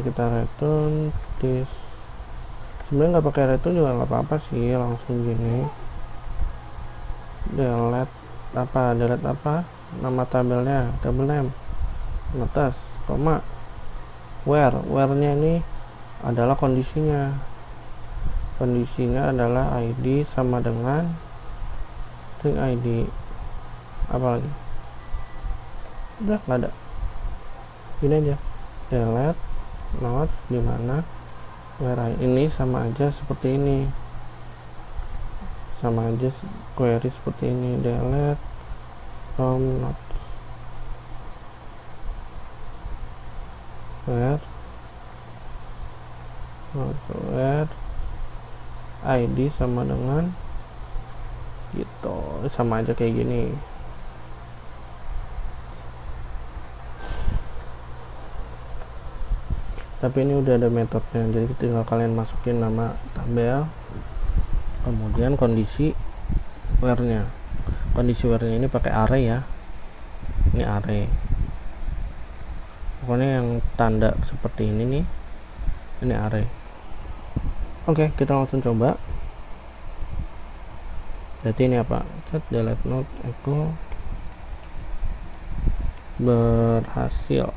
kita return this. Sebenarnya nggak pakai return juga nggak apa-apa sih, langsung gini delete apa, nama tabelnya, table name, atas, koma, where nya ini adalah kondisinya adalah id sama dengan string id. Apa lagi? Udah nggak ada, ini aja delete notes di mana where ini sama aja seperti ini, sama aja query seperti ini, delete from notes where id sama dengan gitu, sama aja kayak gini. tapi ini udah ada metodenya, jadi tinggal kalian masukin nama tabel, kemudian kondisi where-nya. Kondisi where-nya ini pakai array ya, ini array, pokoknya yang tanda seperti ini nih, ini array. Oke, kita langsung coba. Berarti ini apa, set delete node echo berhasil.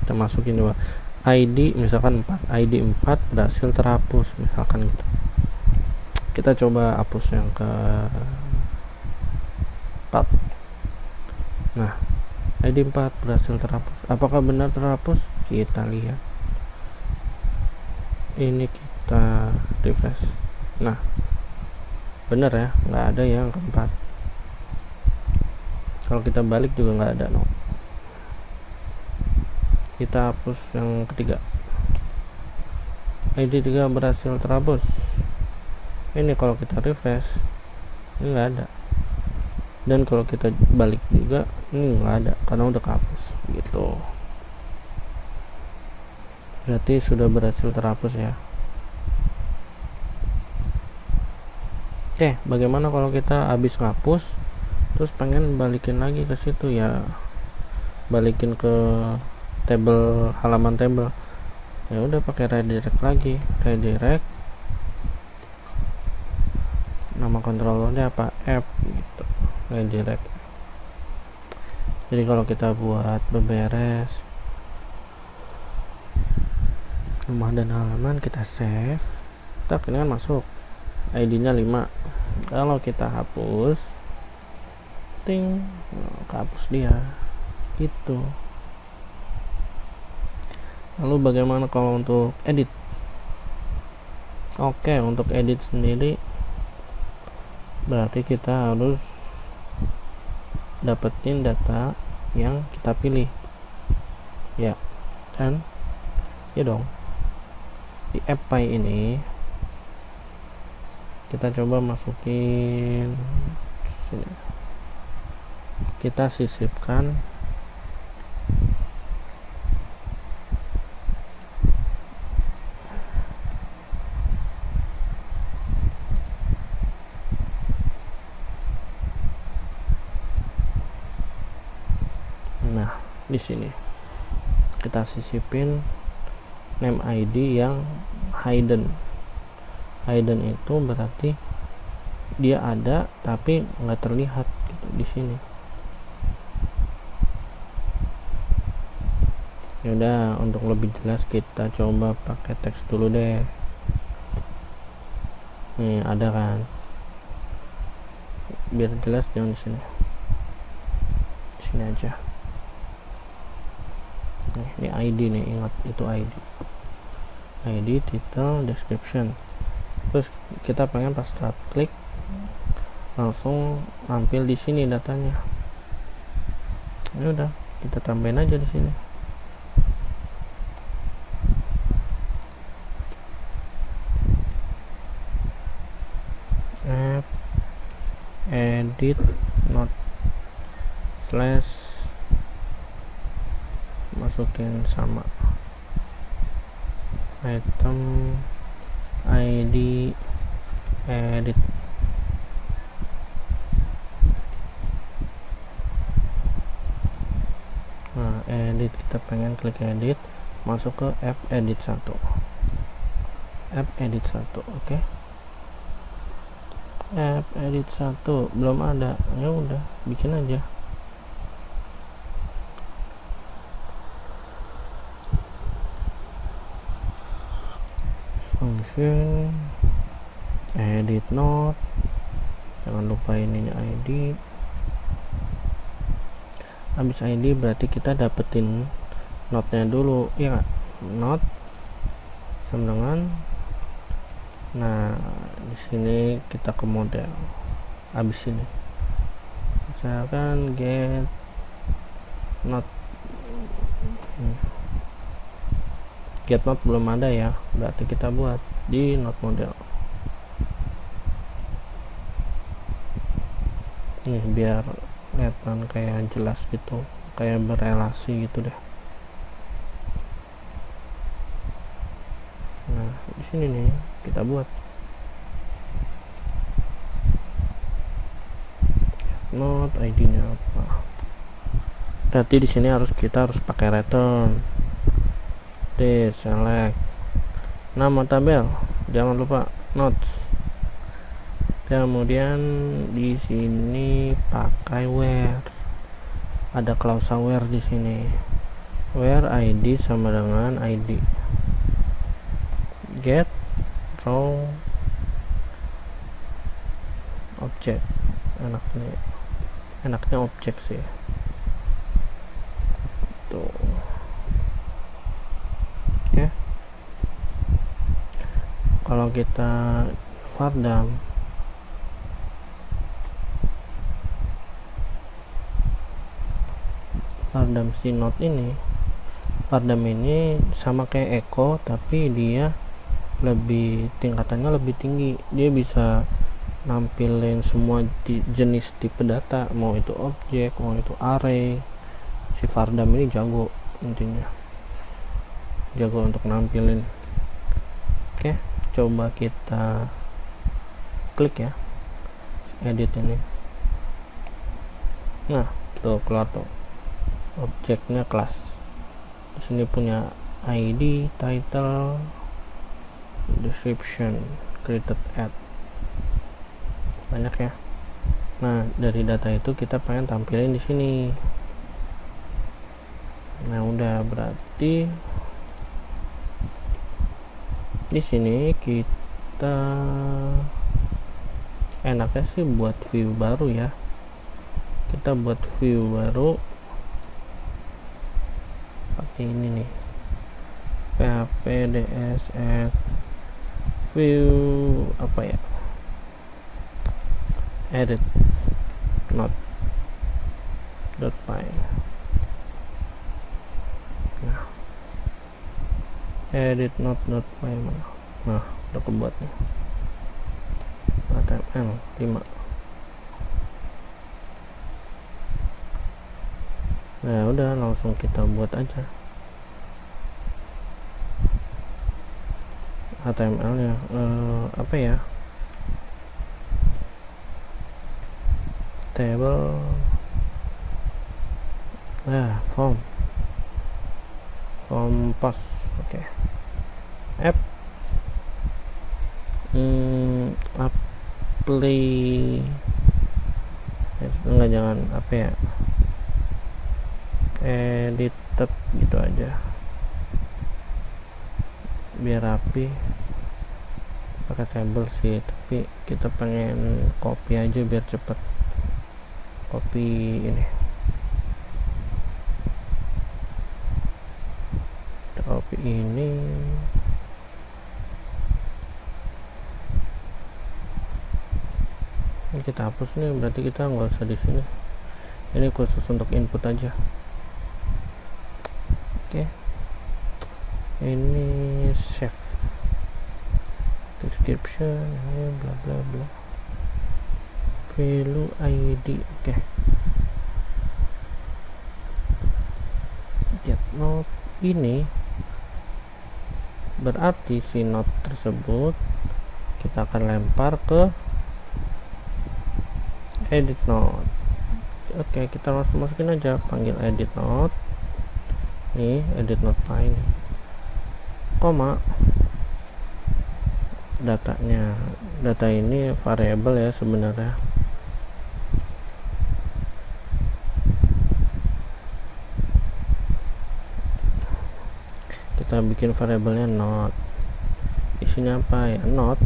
Kita masukin coba ID misalkan 4, ID 4 berhasil terhapus misalkan gitu. Kita coba hapus yang ke 4. Nah, ID 4 berhasil terhapus. Apakah benar terhapus? Kita lihat. Ini kita refresh. Nah, benar ya, nggak ada yang keempat. Kalau kita balik juga nggak ada, no. Kita hapus yang ketiga. ID 3 berhasil terhapus. Ini kalau kita refresh, ini nggak ada. Dan kalau kita balik juga, ini nggak ada karena udah kehapus gitu. Berarti sudah berhasil terhapus ya. Oke, bagaimana kalau kita habis ngapus terus pengen balikin lagi ke situ ya, balikin ke tabel, halaman tabel, ya udah pakai redirect lagi. Redirect, nama controllernya apa, F gitu, redirect. Jadi kalau kita buat beberes rumah dan halaman, kita save, tak, ini kan masuk ID nya 5. Kalau kita hapus, ting, kehapus dia gitu. Lalu bagaimana kalau untuk edit? Oke, untuk edit sendiri berarti kita harus dapetin data yang kita pilih ya, kan ya dong. Di apply ini kita coba masukin sini, kita sisipkan di sini, kita sisipin name ID yang hidden. Hidden itu berarti dia ada tapi nggak terlihat gitu di sini. Yaudah, untuk lebih jelas kita coba pakai teks dulu deh. Nih ada kan, biar jelas jangan di sini. Sini aja. Ini ID nih, ingat itu ID, title, description. Terus kita pengen pas start klik langsung tampil di sini datanya. Ya udah, kita tambahin aja di sini. App edit not slash, masukin sama item ID edit. Nah, edit, kita pengen klik edit, masuk ke F edit 1. F edit 1, oke. F edit 1 belum ada, ya udah bikin aja. Function edit node, jangan lupa ininya ID. Habis ID berarti kita dapetin node-nya dulu ya, node sama dengan, nah di sini kita ke model. Habis ini misalkan get node, get node belum ada ya, berarti kita buat di node model. Nih biar kelihatan kayak jelas gitu, kayak berelasi gitu deh. Nah di sini nih kita buat node ID-nya apa. Berarti di sini kita harus pakai return. Select nama tabel, jangan lupa nodes. Kemudian di sini pakai where, ada klausa where di sini, where id sama dengan id. Get row object, enaknya objek sih tuh. Oke, kalau kita vardam si node ini, vardam ini sama kayak echo tapi dia lebih tingkatannya lebih tinggi, dia bisa nampilin semua jenis tipe data, mau itu objek mau itu array. Si vardam ini jago, intinya jago untuk nampilin. Oke, coba kita klik ya edit ini. Nah tuh keluar tuh objeknya kelas. Di sini punya ID, title, description, created at, banyak ya. Nah dari data itu kita pengen tampilin di sini. Nah udah, berarti di sini kita enaknya sih buat view baru ya. Kita buat view baru pakai ini nih, php ds add view apa ya, edit node.py. Nah edit node.py mana? Nah udah kebuat nih, HTML 5. Nah udah, langsung kita buat aja HTML nya. Apa ya, table, form post. Oke, app apply, enggak, jangan apa ya, edited gitu aja biar rapi. Pakai table sih, tapi kita pengen copy aja biar cepet. Copy ini, kita copy ini. Ini kita hapus nih, berarti kita nggak usah di sini. Ini khusus untuk input aja. Oke, ini save description ya, bla bla bla, value id. Oke, get node ini berarti si node tersebut kita akan lempar ke edit node. Oke, kita langsung masukin aja, panggil edit node. Nih edit node line, koma, datanya. Data ini variabel ya sebenarnya. Kita bikin variabelnya node, isinya apa ya, node.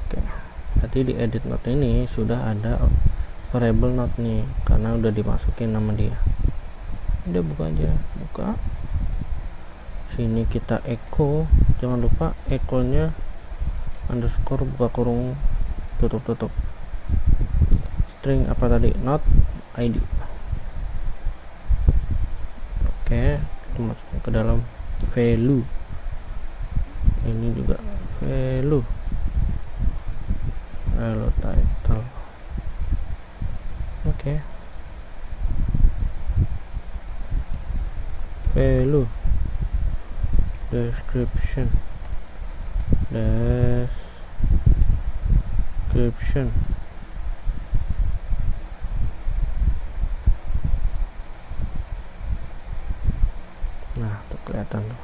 Oke, tadi di edit node ini sudah ada variabel node nih, karena udah dimasukin nama dia. Udah, buka aja, buka sini, kita echo, jangan lupa echo nya underscore buka kurung tutup string apa tadi, node id. Oke, kita masukin ke dalam value, ini juga value title. Oke. Value description nah tuh kelihatan tuh.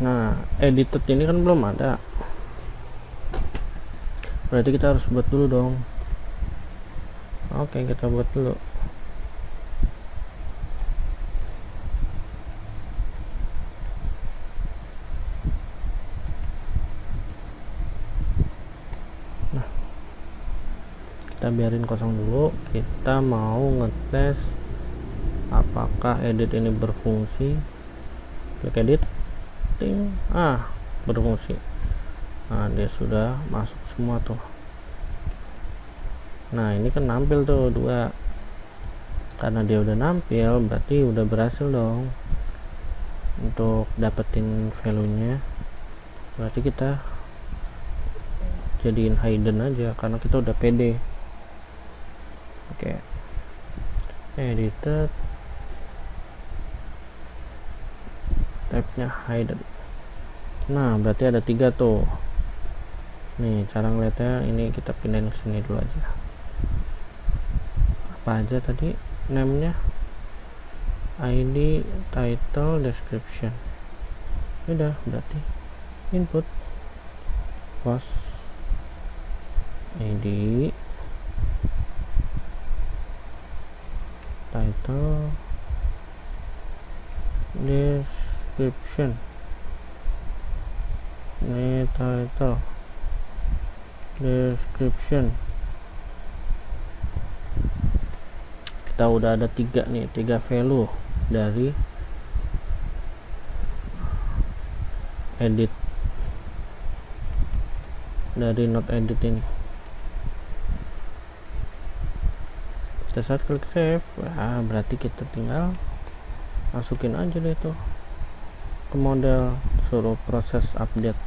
Nah edited ini kan belum ada, berarti kita harus buat dulu dong. Oke, kita buat dulu. Nah, kita biarin kosong dulu. Kita mau ngetes apakah edit ini berfungsi. Klik edit, ting, berfungsi. Nah, dia sudah masuk semua tuh. Nah, ini kan nampil tuh 2. Karena dia udah nampil, berarti udah berhasil dong untuk dapetin value-nya. Berarti kita jadiin hidden aja karena kita udah pede. Oke. Edited, tabnya hidden. Nah, berarti ada 3 tuh. Nih, cara ngeliatnya ini kita pindahin ke sini dulu aja. Apa aja tadi namanya? ID, title, description. Udah, berarti input was ID, title, description. Ini title, description. Kita udah ada 3 nih, 3 value dari edit, dari not edit ini. Kita saat klik save, berarti kita tinggal masukin aja deh tuh ke model, suruh proses update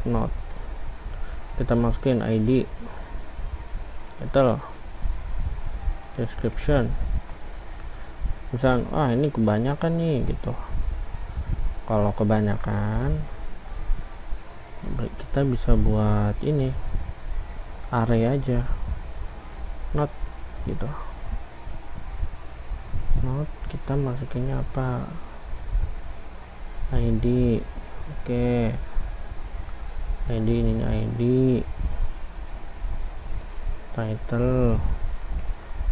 not. Kita masukin ID, title, description. Misal ini kebanyakan nih gitu. Kalau kebanyakan kita bisa buat ini array aja, not gitu. Not kita masukinnya apa? ID. Oke. ID ini ID, title,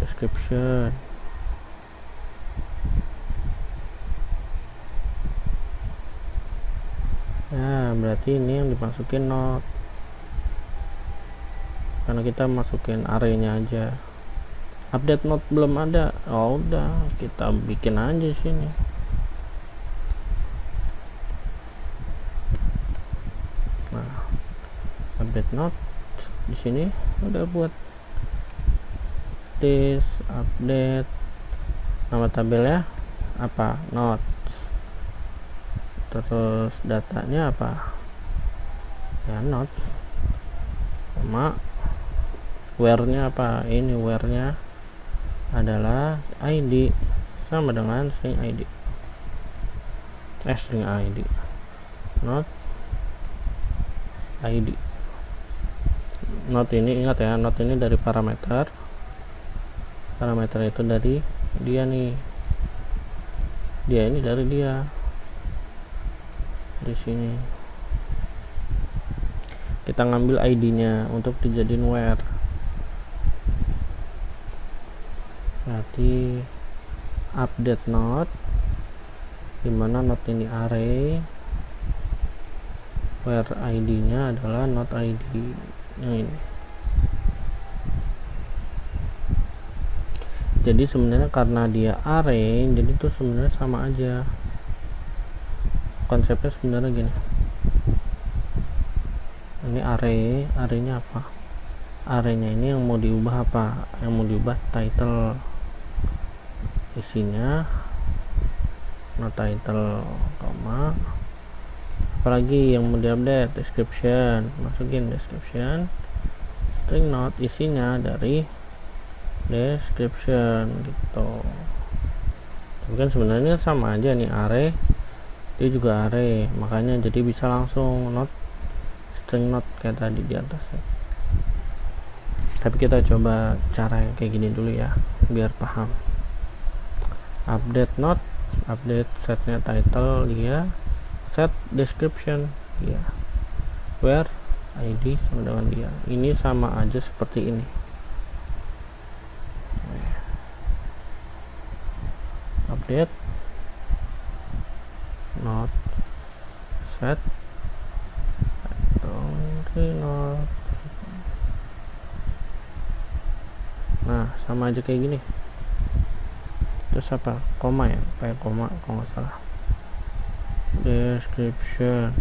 description. Nah, berarti ini yang dimasukin not, karena kita masukin arraynya aja. Update not belum ada. Udah, kita bikin aja sini. Nah, update not di sini udah buat this update. Nama tabelnya apa? Not. Terus datanya apa? Ya not. Sama where-nya apa? Ini where-nya adalah ID, sama dengan string ID. String ID. Not ID. Not ini ingat ya, not ini dari parameter. Parameter itu dari dia nih. Dia ini dari dia. Di sini kita ngambil ID-nya untuk dijadiin where. Berarti update not, dimana not ini array, where ID-nya adalah not ID yang ini. Jadi sebenarnya karena dia array, jadi itu sebenarnya sama aja. Konsepnya sebenarnya gini. Ini arraynya apa? Arraynya ini yang mau diubah apa? Yang mau diubah title. isinya, not title, koma, apalagi yang mau diupdate, description, masukin description, string not isinya dari description gitu. Tapi kan sebenarnya sama aja nih, array dia juga array, makanya jadi bisa langsung not string not kayak tadi di atas ya. Tapi kita coba cara yang kayak gini dulu ya biar paham. Update not, update setnya title dia, set description dia, where id sama dengan dia. Ini sama aja seperti ini. Update not set not. Nah sama aja kayak gini. Terus apa, koma ya, kayak koma kalau nggak salah, description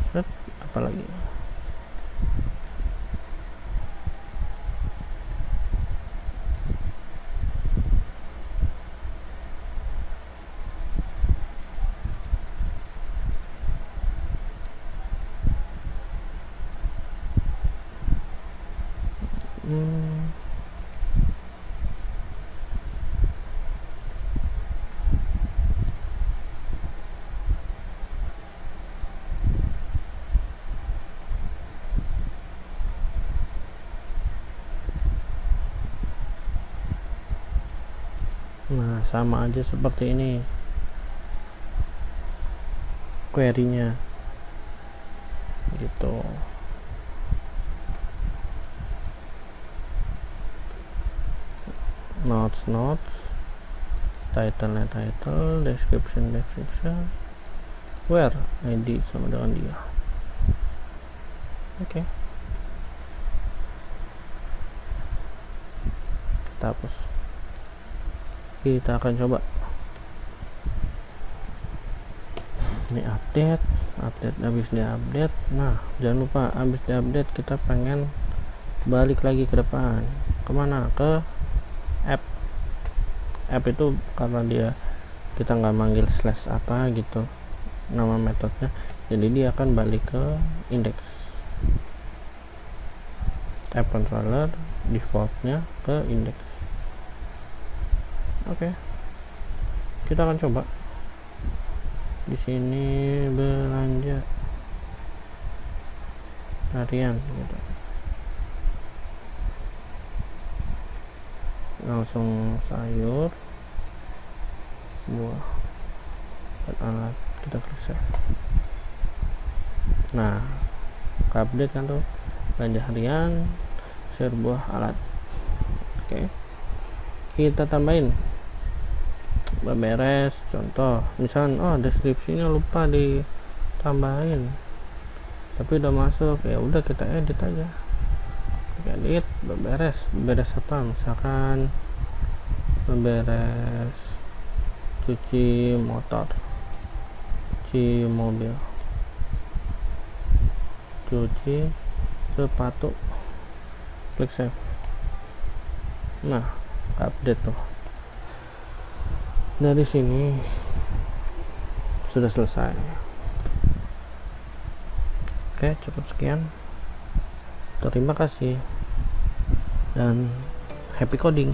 set apalagi nah sama aja seperti ini query-nya gitu. Notes title, description, where id sama dengan dia. Oke. Kita hapus. Kita akan coba ini update habis diupdate. Nah jangan lupa habis diupdate kita pengen balik lagi ke depan, kemana, ke app itu karena dia kita nggak manggil slash apa gitu nama metodenya, jadi dia akan balik ke index app controller, defaultnya ke index. Oke. Kita akan coba di sini belanja harian gitu. Langsung sayur, buah, dan alat, kita klik save. Nah update kan tuh, belanja harian, sayur, buah, alat. Oke. Kita tambahin beres, contoh misalnya deskripsinya lupa ditambahin tapi udah masuk, ya udah kita edit aja, edit beres apa, misalkan beres cuci motor, cuci mobil, cuci sepatu, klik save. Nah update tuh, dari sini sudah selesai. Oke, cukup sekian. Terima kasih dan happy coding.